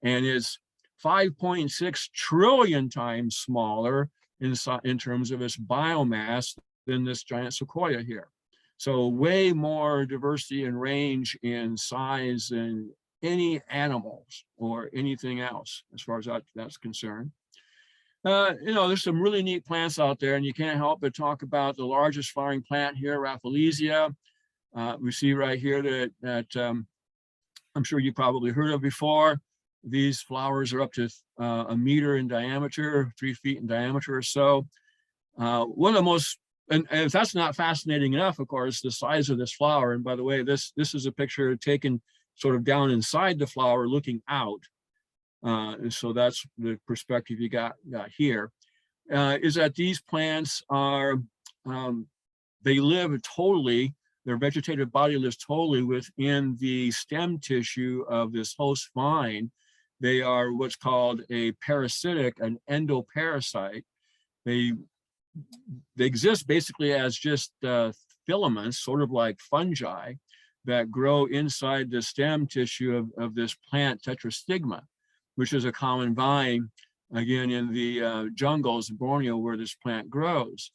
and is 5.6 trillion times smaller in terms of its biomass than this giant sequoia here. So way more diversity and range in size than any animals or anything else as far as that's concerned. You know, there's some really neat plants out there, and you can't help but talk about the largest flowering plant here, Rafflesia. We see right here that I'm sure you probably heard of before. These flowers are up to a meter in diameter, 3 feet in diameter or so. One of the most, and if that's not fascinating enough, of course, the size of this flower. And by the way, this is a picture taken sort of down inside the flower looking out. And so that's the perspective you got here, is that these plants are, they live totally, their vegetative body lives totally within the stem tissue of this host vine. They are what's called a parasitic, an endoparasite. They exist basically as just filaments, sort of like fungi, that grow inside the stem tissue of this plant tetrastigma, which is a common vine, again, in the jungles of Borneo where this plant grows.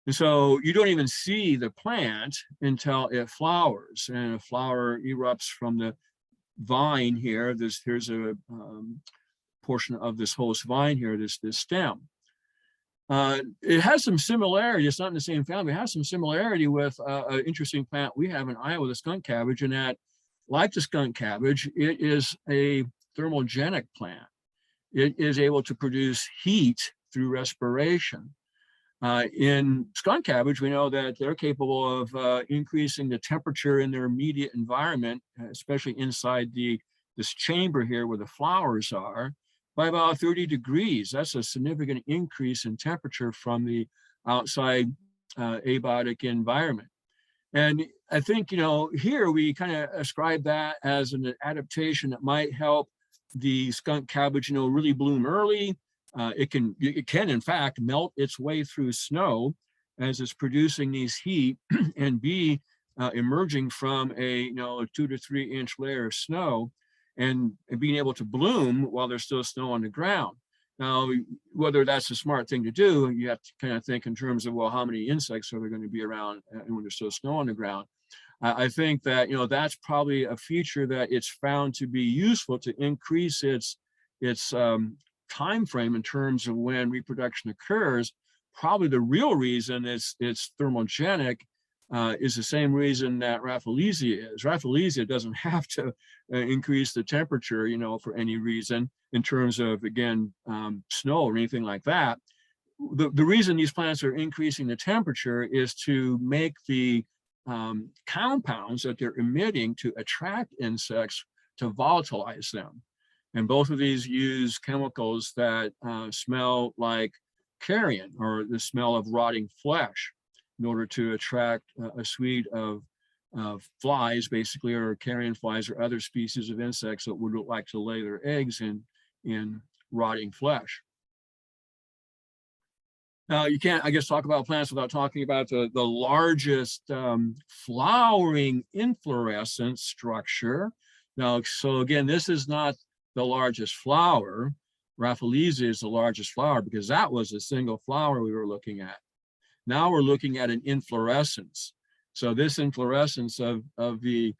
And so you don't even see the plant until it flowers, and a flower erupts from the vine here. Here's a portion of this host vine here, this stem. It has some similarity. It's not in the same family. It has some similarity with an interesting plant we have in Iowa, the skunk cabbage, in that, like the skunk cabbage, it is a thermogenic plant. It is able to produce heat through respiration. In skunk cabbage, we know that they're capable of increasing the temperature in their immediate environment, especially inside this chamber here where the flowers are, by about 30 degrees. That's a significant increase in temperature from the outside abiotic environment. And I think, you know, here we kind of ascribe that as an adaptation that might help the skunk cabbage, you know, really bloom early. It can in fact melt its way through snow as it's producing these heat and be emerging from a 2 to 3 inch layer of snow and being able to bloom while there's still snow on the ground. Now, whether that's a smart thing to do, you have to kind of think in terms of, well, how many insects are there going to be around when there's still snow on the ground? I think that, that's probably a feature that it's found to be useful to increase its time frame in terms of when reproduction occurs. Probably the real reason it's thermogenic is the same reason that Rafflesia is. Rafflesia doesn't have to increase the temperature, for any reason in terms of, again, snow or anything like that. The reason these plants are increasing the temperature is to make the compounds that they're emitting to attract insects to volatilize them. And both of these use chemicals that smell like carrion, or the smell of rotting flesh, in order to attract a suite of flies, basically, or carrion flies or other species of insects that would like to lay their eggs in rotting flesh. Now, you can't, I guess, talk about plants without talking about the largest flowering inflorescence structure. Now, so again, this is not the largest flower. Rafflesia is the largest flower because that was a single flower we were looking at. Now we're looking at an inflorescence. So this inflorescence of the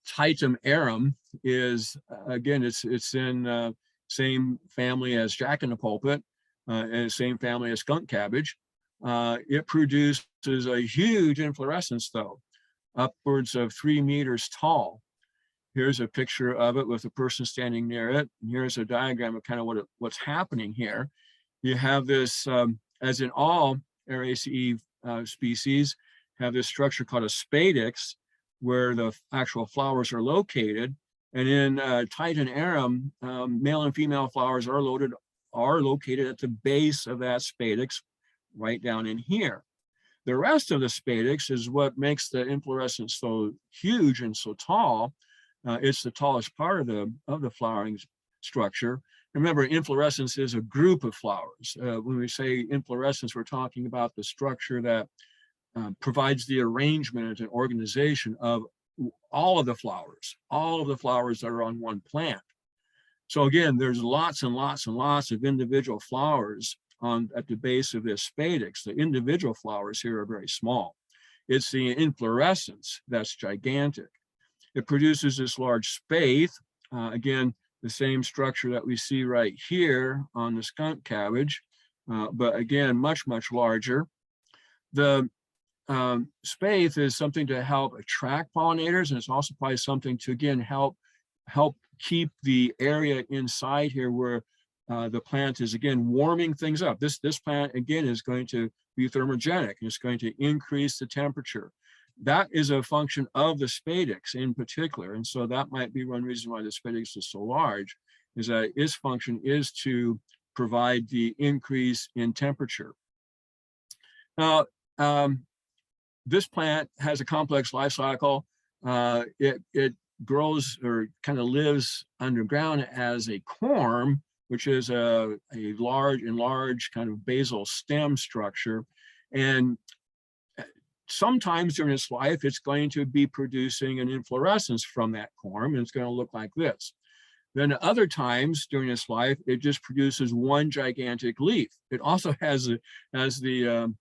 Titum arum is, again, it's in same family as Jack in the Pulpit, and same family as skunk cabbage. It produces a huge inflorescence, though, upwards of 3 meters tall. Here's a picture of it with a person standing near it. And here's a diagram of kind of what's happening here. You have this, as in all Araceae species, have this structure called a spadix, where the actual flowers are located. And in Titum arum, male and female flowers are located at the base of that spadix, right down in here. The rest of the spadix is what makes the inflorescence so huge and so tall. It's the tallest part of the flowering structure. Remember, inflorescence is a group of flowers. When we say inflorescence, we're talking about the structure that provides the arrangement and organization of all of the flowers that are on one plant. So again, there's lots and lots and lots of individual flowers at the base of this spadix. The individual flowers here are very small. It's the inflorescence that's gigantic. It produces this large spathe. Again, the same structure that we see right here on the skunk cabbage, but again, much, much larger. The spathe is something to help attract pollinators, and it's also probably something to, again, help keep the area inside here where the plant is, again, warming things up. This plant, again, is going to be thermogenic, and it's going to increase the temperature. That is a function of the spadix in particular, and so that might be one reason why the spadix is so large, is that its function is to provide the increase in temperature. Now, this plant has a complex life cycle. It grows or kind of lives underground as a corm, which is a large kind of basal stem structure. And sometimes during its life, it's going to be producing an inflorescence from that corm, and it's going to look like this. Then other times during its life, it just produces one gigantic leaf. It also has the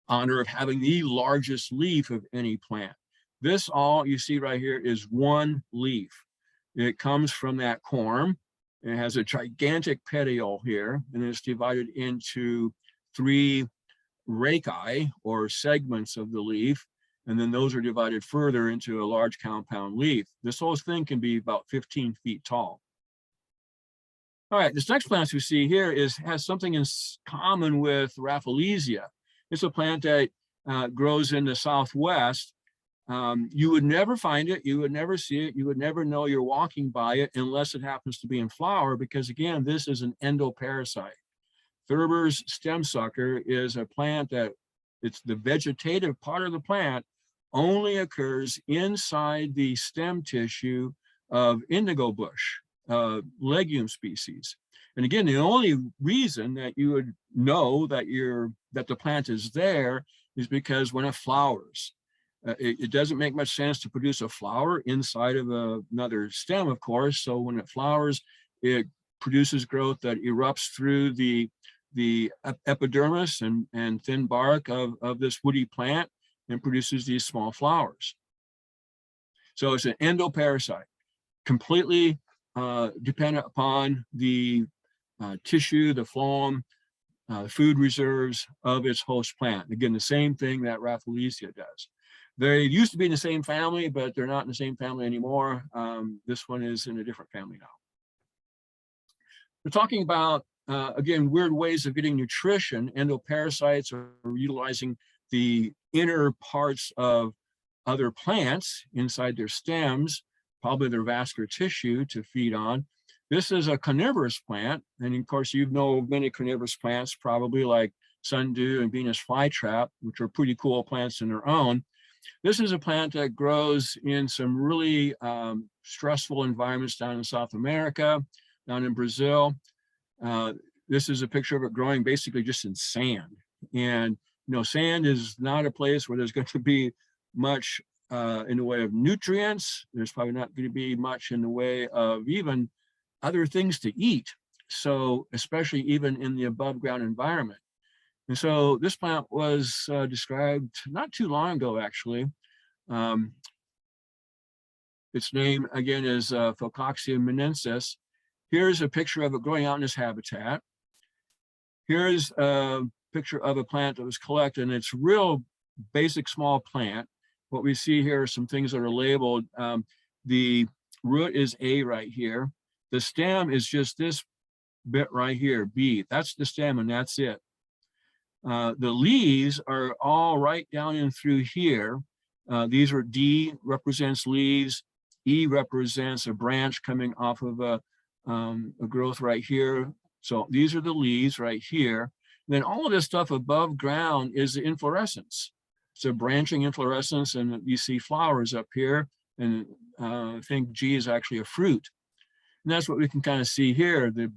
honor of having the largest leaf of any plant. This all you see right here is one leaf. It comes from that corm. It has a gigantic petiole here, and it's divided into 3 rachi, or segments of the leaf, and then those are divided further into a large compound leaf. This whole thing can be about 15 feet tall. All right, this next plant we see here has something in common with Rafflesia. It's a plant that grows in the Southwest. You would never find it, you would never see it, you would never know you're walking by it unless it happens to be in flower, because again, this is an endoparasite. Thurber's stem sucker is a plant that it's the vegetative part of the plant only occurs inside the stem tissue of indigo bush, legume species. And again, the only reason that you would know that the plant is there is because when it flowers. It doesn't make much sense to produce a flower inside of another stem, of course. So when it flowers, it produces growth that erupts through the epidermis and thin bark of this woody plant and produces these small flowers. So it's an endoparasite, completely dependent upon the tissue, the phloem, food reserves of its host plant. Again, the same thing that Rafflesia does. They used to be in the same family, but they're not in the same family anymore. This one is in a different family now. We're talking about, again, weird ways of getting nutrition. Endoparasites are utilizing the inner parts of other plants inside their stems, probably their vascular tissue, to feed on. This is a carnivorous plant. And of course, you know many carnivorous plants, probably like sundew and Venus flytrap, which are pretty cool plants in their own. This is a plant that grows in some really stressful environments down in South America, down in Brazil. This is a picture of it growing basically just in sand. And you know, sand is not a place where there's going to be much in the way of nutrients. There's probably not going to be much in the way of even other things to eat. So especially even in the above ground environment. And so this plant was described not too long ago, actually. Its name, again, is Falcoxy menensis. Here's a picture of it growing out in this habitat. Here's a picture of a plant that was collected, and it's real basic small plant. What we see here are some things that are labeled. The root is A right here. The stem is just this bit right here, B. That's the stem, and that's it. The leaves are all right down in through here. These are D represents leaves. E represents a branch coming off of a growth right here. So these are the leaves right here. And then all of this stuff above ground is the inflorescence. So branching inflorescence, and you see flowers up here. And I think G is actually a fruit. And that's what we can kind of see here. The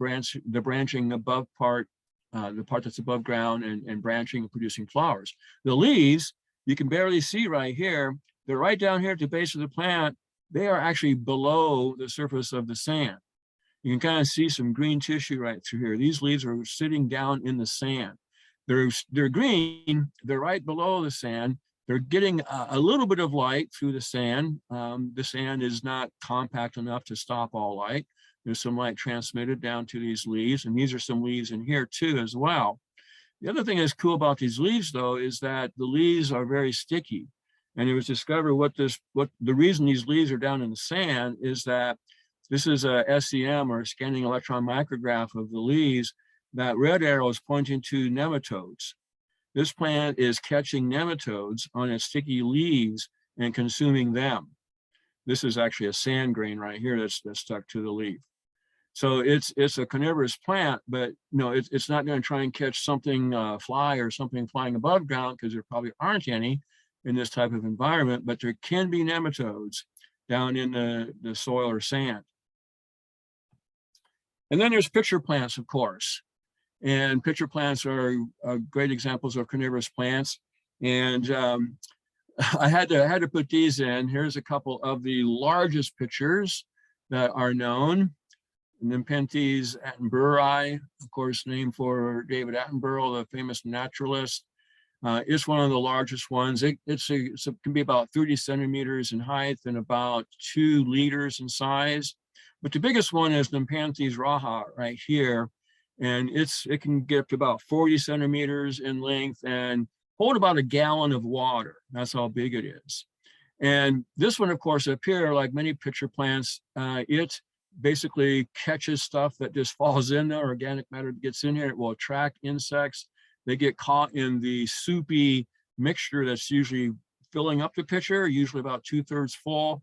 branching above part the part that's above ground and branching and producing flowers. The leaves, you can barely see right here. They're right down here at the base of the plant. They are actually below the surface of the sand. You can kind of see some green tissue right through here. These leaves are sitting down in the sand. They're green, they're right below the sand. They're getting a little bit of light through the sand. The sand is not compact enough to stop all light. There's some light transmitted down to these leaves, and these are some leaves in here too as well. The other thing that's cool about these leaves though is that the leaves are very sticky. And it was discovered what the reason these leaves are down in the sand is that this is a SEM, or scanning electron micrograph of the leaves. That red arrow is pointing to nematodes. This plant is catching nematodes on its sticky leaves and consuming them. This is actually a sand grain right here that's stuck to the leaf. So it's a carnivorous plant, but no, it's not going to try and catch something fly or something flying above ground, because there probably aren't any in this type of environment, but there can be nematodes down in the soil or sand. And then there's pitcher plants, of course. And pitcher plants are great examples of carnivorous plants. And I had to put these in. Here's a couple of the largest pitchers that are known. Nepenthes attenboroughi, of course, named for David Attenborough, the famous naturalist. It's one of the largest ones. It can be about 30 centimeters in height and about 2 liters in size. But the biggest one is Nepenthes raha right here. And it can get up to about 40 centimeters in length and hold about a gallon of water. That's how big it is. And this one, of course, up here, like many pitcher plants, it basically catches stuff that just falls in there. Organic matter that gets in here. It will attract insects. They get caught in the soupy mixture that's usually filling up the pitcher, usually about 2/3 full,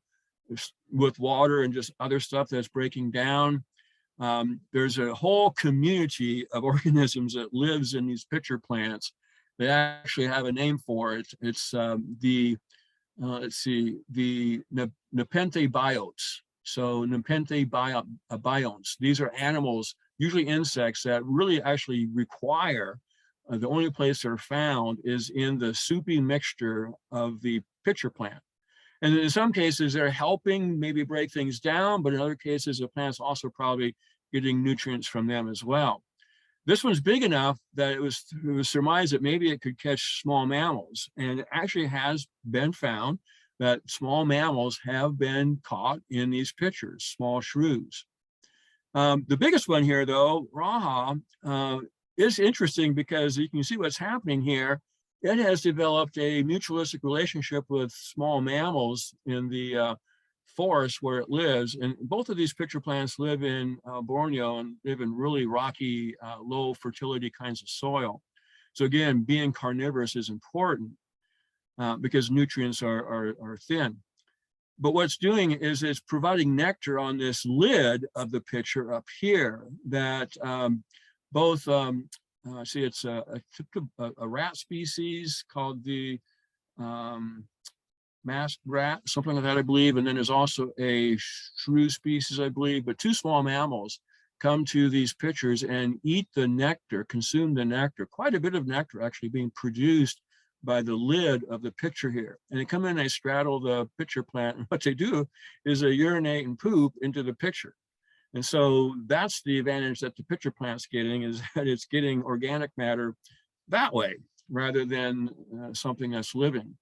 with water and just other stuff that's breaking down. There's a whole community of organisms that lives in these pitcher plants. They actually have a name for it. It's the Nepenthe biotes. So Nepenthe biotes. These are animals, usually insects, that really actually require, the only place they're found is in the soupy mixture of the pitcher plant. And in some cases, they're helping maybe break things down, but in other cases, the plant's also probably getting nutrients from them as well. This one's big enough that it was surmised that maybe it could catch small mammals. And it actually has been found that small mammals have been caught in these pitchers, small shrews. The biggest one here, though, raha, is interesting because you can see what's happening here. It has developed a mutualistic relationship with small mammals in the forest where it lives. And both of these pitcher plants live in Borneo and live in really rocky, low fertility kinds of soil. So again, being carnivorous is important because nutrients are thin. But what's doing is it's providing nectar on this lid of the pitcher up here that both see, it's a rat species called the masked rat, something like that, I believe. And then there's also a shrew species, I believe. But 2 small mammals come to these pitchers and eat the nectar, consume the nectar. Quite a bit of nectar actually being produced by the lid of the pitcher here. And they come in, they straddle the pitcher plant. And what they do is they urinate and poop into the pitcher. And so that's the advantage that the pitcher plant's getting, is that it's getting organic matter that way rather than something that's living.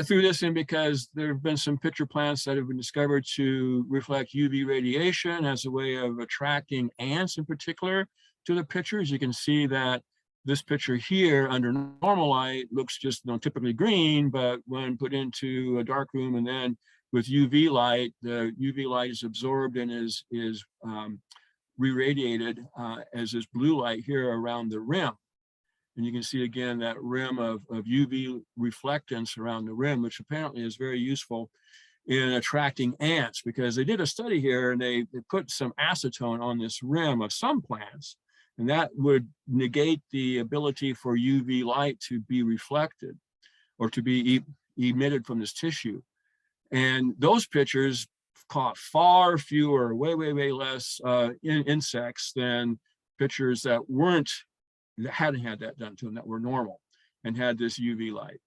Through this, and because there have been some pitcher plants that have been discovered to reflect UV radiation as a way of attracting ants in particular to the pitchers. You can see that this pitcher here under normal light looks just typically green, but when put into a dark room and then with UV light, the UV light is absorbed and is re-radiated as this blue light here around the rim. And you can see again that rim of UV reflectance around the rim, which apparently is very useful in attracting ants, because they did a study here and they put some acetone on this rim of some plants, and that would negate the ability for UV light to be reflected or to be emitted from this tissue. And those pitchers caught far fewer, way less insects than pictures that hadn't had that done to them, that were normal and had this UV light.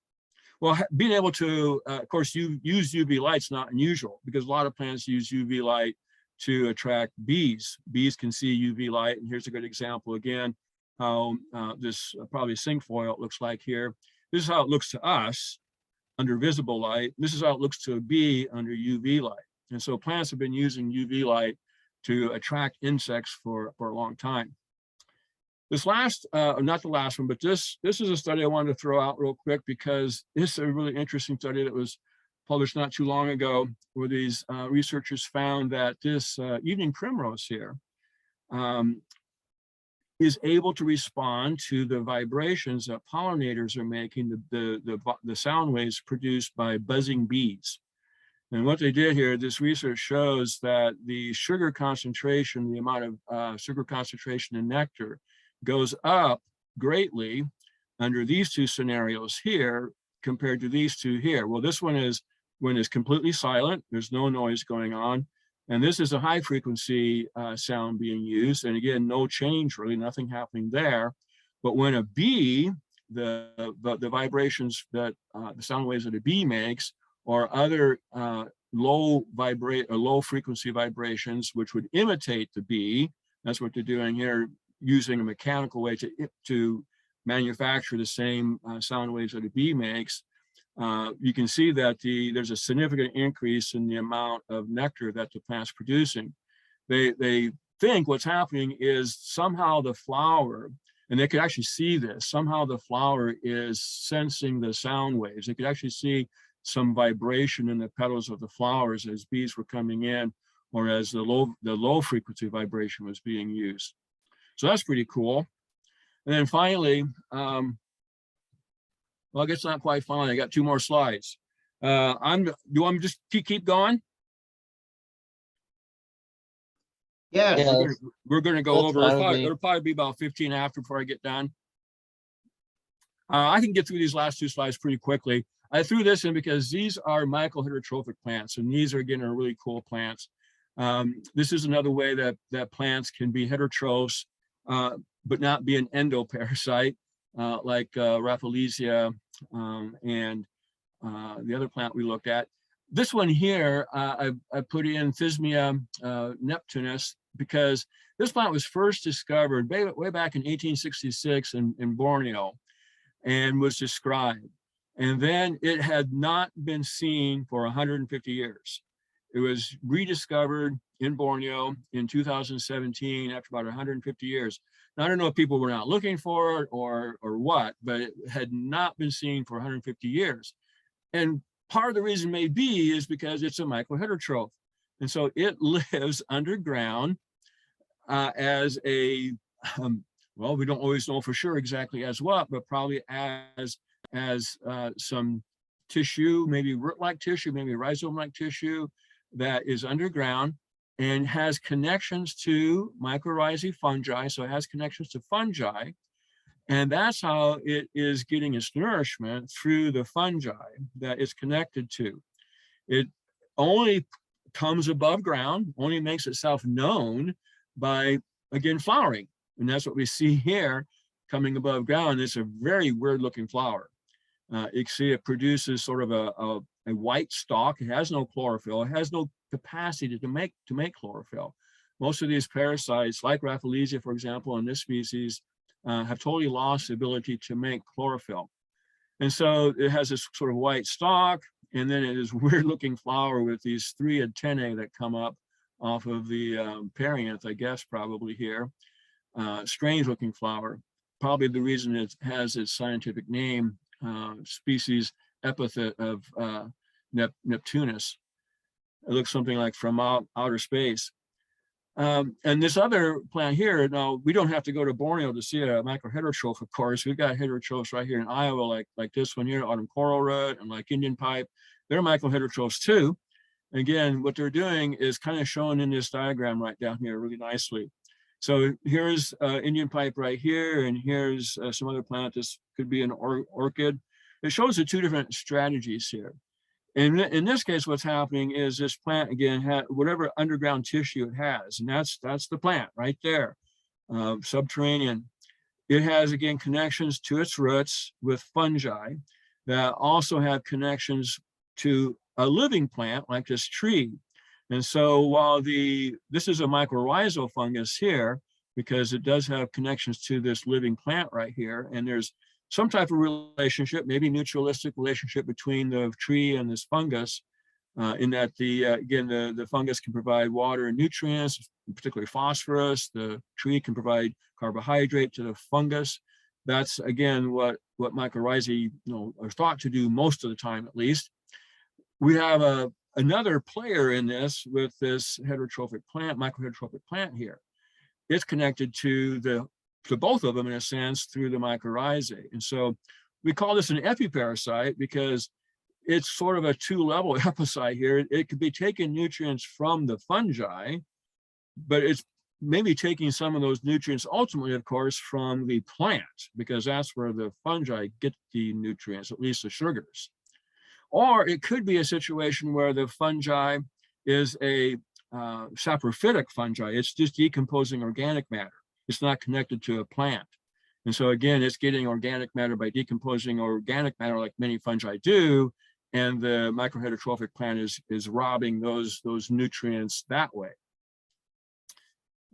Well, being able to, of course, use UV light's not unusual because a lot of plants use UV light to attract bees. Bees can see UV light, and here's a good example again, how this probably cinquefoil looks like here. This is how it looks to us under visible light. This is how it looks to a bee under UV light. And so plants have been using UV light to attract insects for a long time. This last, not the last one, but this is a study I wanted to throw out real quick because this is a really interesting study that was published not too long ago, where these researchers found that this evening primrose here is able to respond to the vibrations that pollinators are making, the sound waves produced by buzzing bees. And what they did here, this research shows that the sugar concentration, the amount of sugar concentration in nectar goes up greatly under these two scenarios here compared to these two here. Well, this one is when it's completely silent, there's no noise going on. And this is a high frequency sound being used. And again, no change really, nothing happening there. But when a bee, the vibrations that the sound waves that a bee makes, or other low frequency vibrations, which would imitate the bee, that's what they're doing here, using a mechanical way to manufacture the same sound waves that a bee makes. You can see that there's a significant increase in the amount of nectar that the plant's producing. They think what's happening is somehow the flower, and they could actually see this, somehow the flower is sensing the sound waves. They could actually see some vibration in the petals of the flowers as bees were coming in, or as the low frequency vibration was being used. So that's pretty cool. And then finally, well, I guess not quite finally, I got 2 more slides. Do you want me to just keep going? Yeah, We're going to go over. Fine It'll probably be about 15 after before I get done. I can get through these last 2 slides pretty quickly. I threw this in because these are mycoheterotrophic plants, and these are, again, are really cool plants. This is another way that plants can be heterotrophs, but not be an endoparasite, like Rafflesia and the other plant we looked at. This one here, I put in Thismia neptunus because this plant was first discovered way back in 1866 in Borneo and was described. And then it had not been seen for 150 years. It was rediscovered in Borneo in 2017 after about 150 years. Now, I don't know if people were not looking for it or what, but it had not been seen for 150 years. And part of the reason may be is because it's a mycoheterotroph. And so it lives underground as a, well, we don't always know for sure exactly as what, but probably as some tissue, maybe root-like tissue, maybe rhizome-like tissue that is underground and has connections to mycorrhizae fungi. So it has connections to fungi. And that's how it is getting its nourishment, through the fungi that it's connected to. It only comes above ground, only makes itself known by, again, flowering. And that's what we see here coming above ground. It's a very weird looking flower. You can see it produces sort of a white stalk. It has no chlorophyll. It has no capacity to make chlorophyll. Most of these parasites, like Rafflesia, for example, in this species, have totally lost the ability to make chlorophyll. And so it has this sort of white stalk, and then it is weird looking flower with these 3 antennae that come up off of the perianth, I guess, probably here. Strange looking flower. Probably the reason it has its scientific name, species epithet of Neptunus. It looks something like from outer space. And this other plant here, now we don't have to go to Borneo to see a mycoheterotroph, of course. We've got heterotrophs right here in Iowa, like this one here, autumn coral root, and like Indian pipe. They're mycoheterotrophs too. Again, what they're doing is kind of shown in this diagram right down here really nicely. So here's Indian pipe right here, and here's some other plant. This could be an orchid. It shows the 2 different strategies here. And in this case, what's happening is this plant, again, whatever underground tissue it has, and that's the plant right there. subterranean. It has, again, connections to its roots with fungi that also have connections to a living plant like this tree. And so while this is a mycorrhizal fungus here, because it does have connections to this living plant right here, and there's some type of relationship, maybe mutualistic relationship between the tree and this fungus, in that again, the fungus can provide water and nutrients, particularly phosphorus. The tree can provide carbohydrate to the fungus. That's, again, what mycorrhizae, are thought to do most of the time, at least. We have another player in this with this heterotrophic plant, microheterotrophic plant here. It's connected to both of them in a sense through the mycorrhizae. And so we call this an epiparasite because it's sort of a two-level epicite here. It could be taking nutrients from the fungi, but it's maybe taking some of those nutrients ultimately, of course, from the plant, because that's where the fungi get the nutrients, at least the sugars. Or it could be a situation where the fungi is a saprophytic fungi. It's just decomposing organic matter. It's not connected to a plant. And so again, it's getting organic matter by decomposing organic matter like many fungi do, and the microheterotrophic plant is robbing those nutrients that way.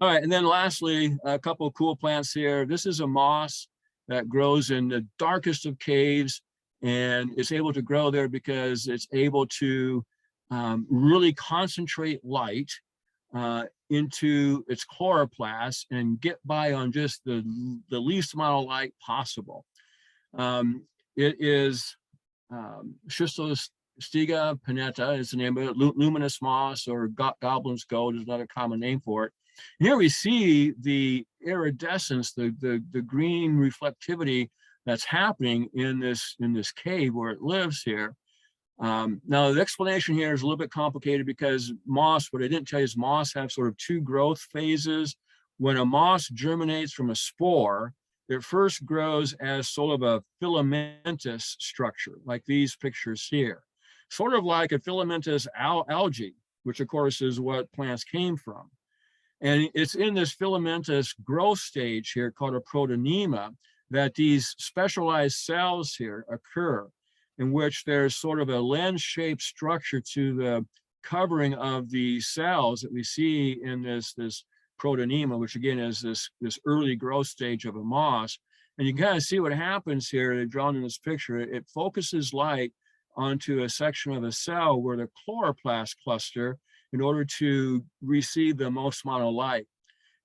All right, and then lastly, a couple of cool plants here. This is a moss that grows in the darkest of caves, and it's able to grow there because it's able to really concentrate light into its chloroplast and get by on just the least amount of light possible. It is Schistostega pinnata is the name of it. Luminous moss, or goblin's gold is another common name for it. And here we see the iridescence, the green reflectivity that's happening in this cave where it lives here. Now the explanation here is a little bit complicated because moss, what I didn't tell you is moss have sort of two growth phases. When a moss germinates from a spore, it first grows as sort of a filamentous structure, like these pictures here, sort of like a filamentous algae, which of course is what plants came from. And it's in this filamentous growth stage here called a protonema that these specialized cells here occur, in which there's sort of a lens-shaped structure to the covering of the cells that we see in this protonema, which again is this early growth stage of a moss. And you can kind of see what happens here, drawn in this picture. It focuses light onto a section of a cell where the chloroplast cluster in order to receive the most amount of light.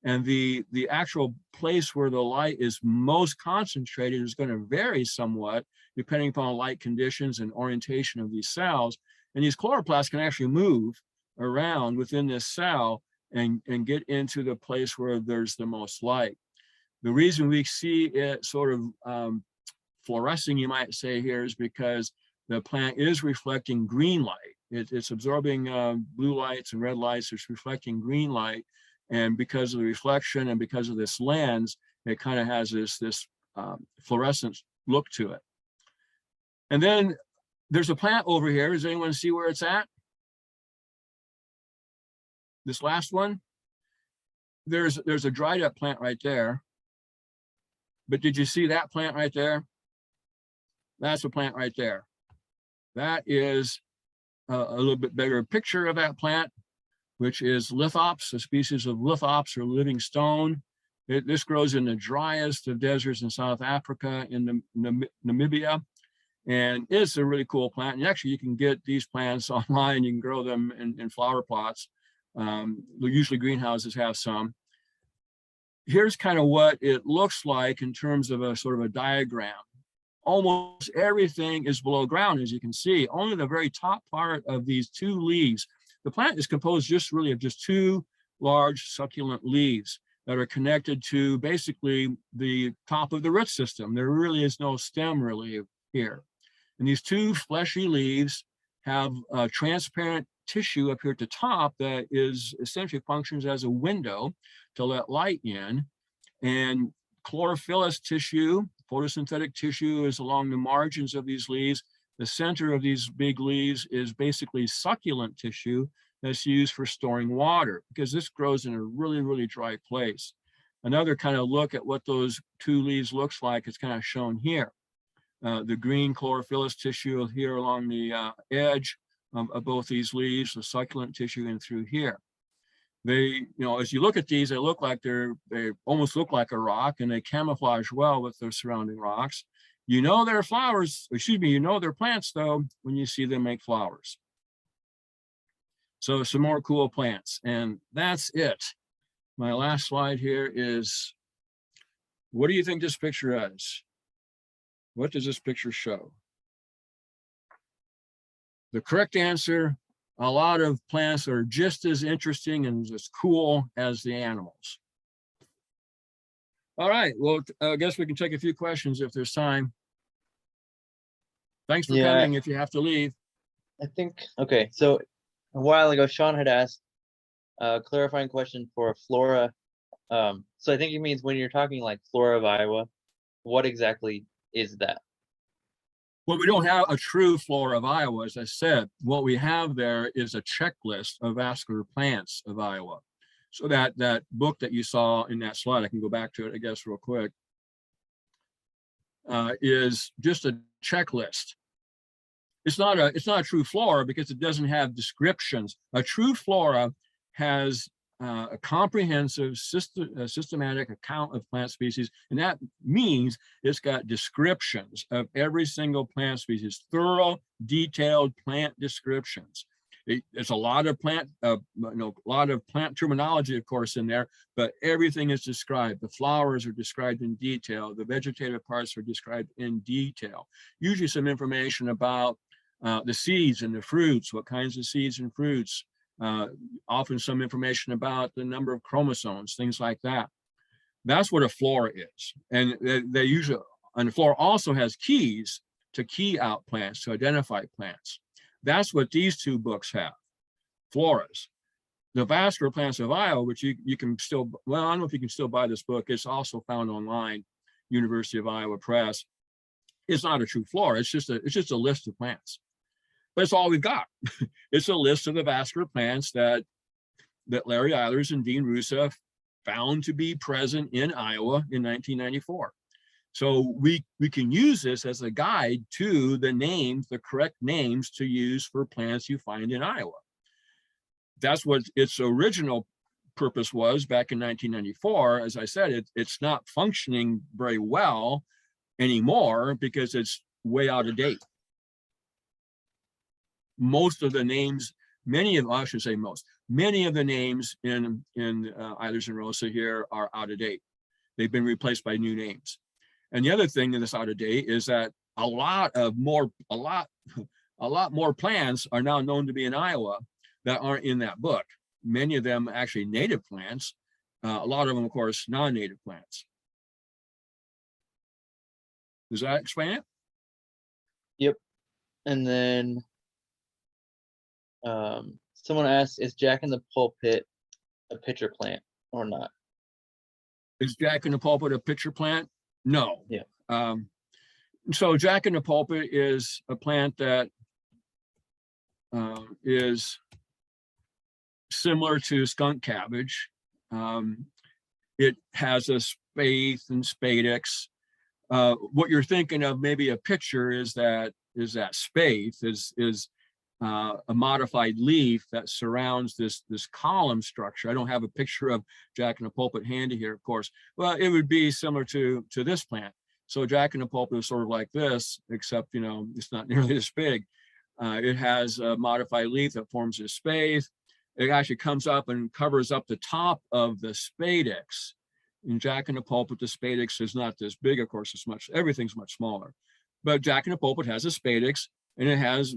And the actual place where the light is most concentrated is going to vary somewhat depending upon light conditions and orientation of these cells. And these chloroplasts can actually move around within this cell and get into the place where there's the most light. The reason we see it sort of fluorescing, you might say here, is because the plant is reflecting green light. It's absorbing blue lights and red lights. It's reflecting green light. And because of the reflection and because of this lens, it kind of has this fluorescent look to it. And then there's a plant over here. Does anyone see where it's at? This last one? There's a dried up plant right there. But did you see that plant right there? That's a plant right there. That is a little bit bigger picture of that plant, which is lithops, a species of lithops or living stone. This grows in the driest of deserts in South Africa, in Namibia. And it's a really cool plant. And actually, you can get these plants online. You can grow them in flower plots. Usually greenhouses have some. Here's kind of what it looks like in terms of a sort of a diagram. Almost everything is below ground, as you can see. Only the very top part of these two leaves. The plant is composed just really of just two large succulent leaves that are connected to basically the top of the root system. There really is no stem really here. And these two fleshy leaves have transparent tissue up here at the top that is essentially functions as a window to let light in. And chlorophyllous tissue, photosynthetic tissue, is along the margins of these leaves. The center of these big leaves is basically succulent tissue that's used for storing water, because this grows in a really, really dry place. Another kind of look at what those two leaves looks like is kind of shown here. The green chlorophyllous tissue here along the edge of both these leaves, the succulent tissue in through here. They, as you look at these, they look like they almost look like a rock, and they camouflage well with their surrounding rocks. You know they're flowers, excuse me, you know they're plants though, when you see them make flowers. So some more cool plants, and that's it. My last slide here is, what do you think this picture is? What does this picture show? The correct answer, a lot of plants are just as interesting and as cool as the animals. All right, well, I guess we can take a few questions if there's time. Thanks for coming if you have to leave. I think, okay, so a while ago, Sean had asked a clarifying question for flora. So I think he means when you're talking like flora of Iowa, what exactly is that? Well, we don't have a true flora of Iowa, as I said. What we have there is a checklist of vascular plants of Iowa. So that book that you saw in that slide, I can go back to it, I guess, real quick, is just a checklist. It's not a true flora because it doesn't have descriptions. A true flora has a comprehensive systematic account of plant species, and that means it's got descriptions of every single plant species, thorough, detailed plant descriptions. It's a lot of plant, a lot of plant terminology, of course, in there, but everything is described. The flowers are described in detail. The vegetative parts are described in detail. Usually some information about the seeds and the fruits, what kinds of seeds and fruits, often some information about the number of chromosomes, things like that. That's what a flora is. And they usually, and the flora also has keys to key out plants, to identify plants. That's what these two books have, floras. The Vascular Plants of Iowa, which you can still, well, I don't know if you can still buy this book. It's also found online, University of Iowa Press. It's not a true flora. It's just a list of plants. But it's all we've got. It's a list of the vascular plants that Larry Eilers and Dean Rusev found to be present in Iowa in 1994. So we can use this as a guide to the names, the correct names to use for plants you find in Iowa. That's what its original purpose was back in 1994. As I said, it's not functioning very well anymore because it's way out of date. Most of the names, many of the names in Eilers and Rosa here are out of date. They've been replaced by new names. And the other thing that's out of date is that a lot more plants are now known to be in Iowa that aren't in that book. Many of them actually native plants, a lot of them, of course, non-native plants. Does that explain it? Yep. And then someone asked, is Jack in the Pulpit a pitcher plant or not? Is Jack in the Pulpit a pitcher plant? No. Yeah. So Jack in the Pulpit is a plant that is similar to skunk cabbage. It has a spathe and spadix. What you're thinking of, maybe a pitcher, is that spathe is a modified leaf that surrounds this column structure. I don't have a picture of Jack in the Pulpit handy here, of course. Well, it would be similar to this plant. So Jack in the Pulpit is sort of like this, except it's not nearly this big. It has a modified leaf that forms a spathe. It actually comes up and covers up the top of the spadix. In Jack in the Pulpit, the spadix is not this big, of course. Everything's much smaller. But Jack in the Pulpit has a spadix, and it has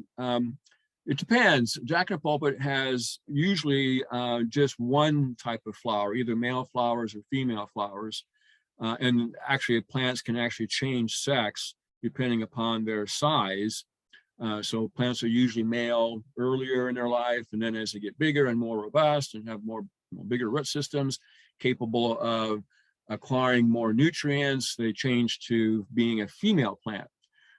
it depends. Jack in the Pulpit has usually just one type of flower, either male flowers or female flowers. And actually plants can actually change sex depending upon their size. So plants are usually male earlier in their life, and then as they get bigger and more robust and have bigger root systems capable of acquiring more nutrients, they change to being a female plant.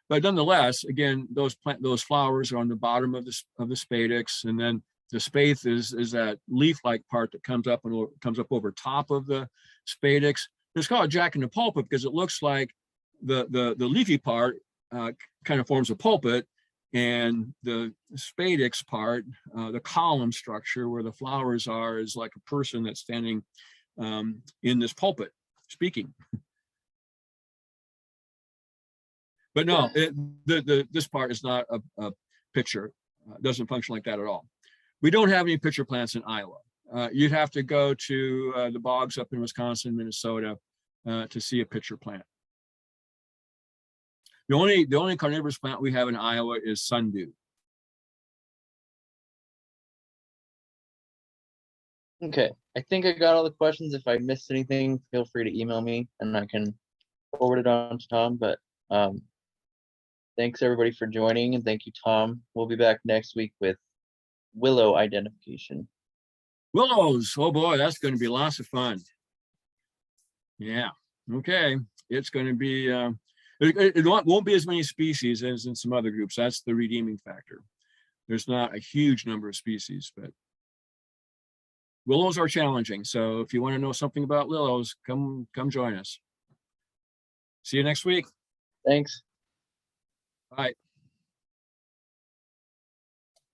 But nonetheless, again, those flowers are on the bottom of the spadix, and then The spathe is that leaf-like part that comes up and comes up over top of the spadix. It's called jack in the pulpit because it looks like the leafy part kind of forms a pulpit, and the spadix part, the column structure where the flowers are, is like a person that's standing in this pulpit speaking. But no, this part is not a pitcher. Doesn't function like that at all. We don't have any pitcher plants in Iowa. You'd have to go to the bogs up in Wisconsin, Minnesota to see a pitcher plant. The only carnivorous plant we have in Iowa is sundew. Okay, I think I got all the questions. If I missed anything, feel free to email me and I can forward it on to Tom. But thanks everybody for joining, and thank you, Tom. We'll be back next week with willow identification. Willows, oh boy, that's going to be lots of fun. Yeah, okay, it's going to be, it won't be as many species as in some other groups. That's the redeeming factor. There's not a huge number of species, but willows are challenging. So if you want to know something about willows, come join us. See you next week. Thanks. Bye.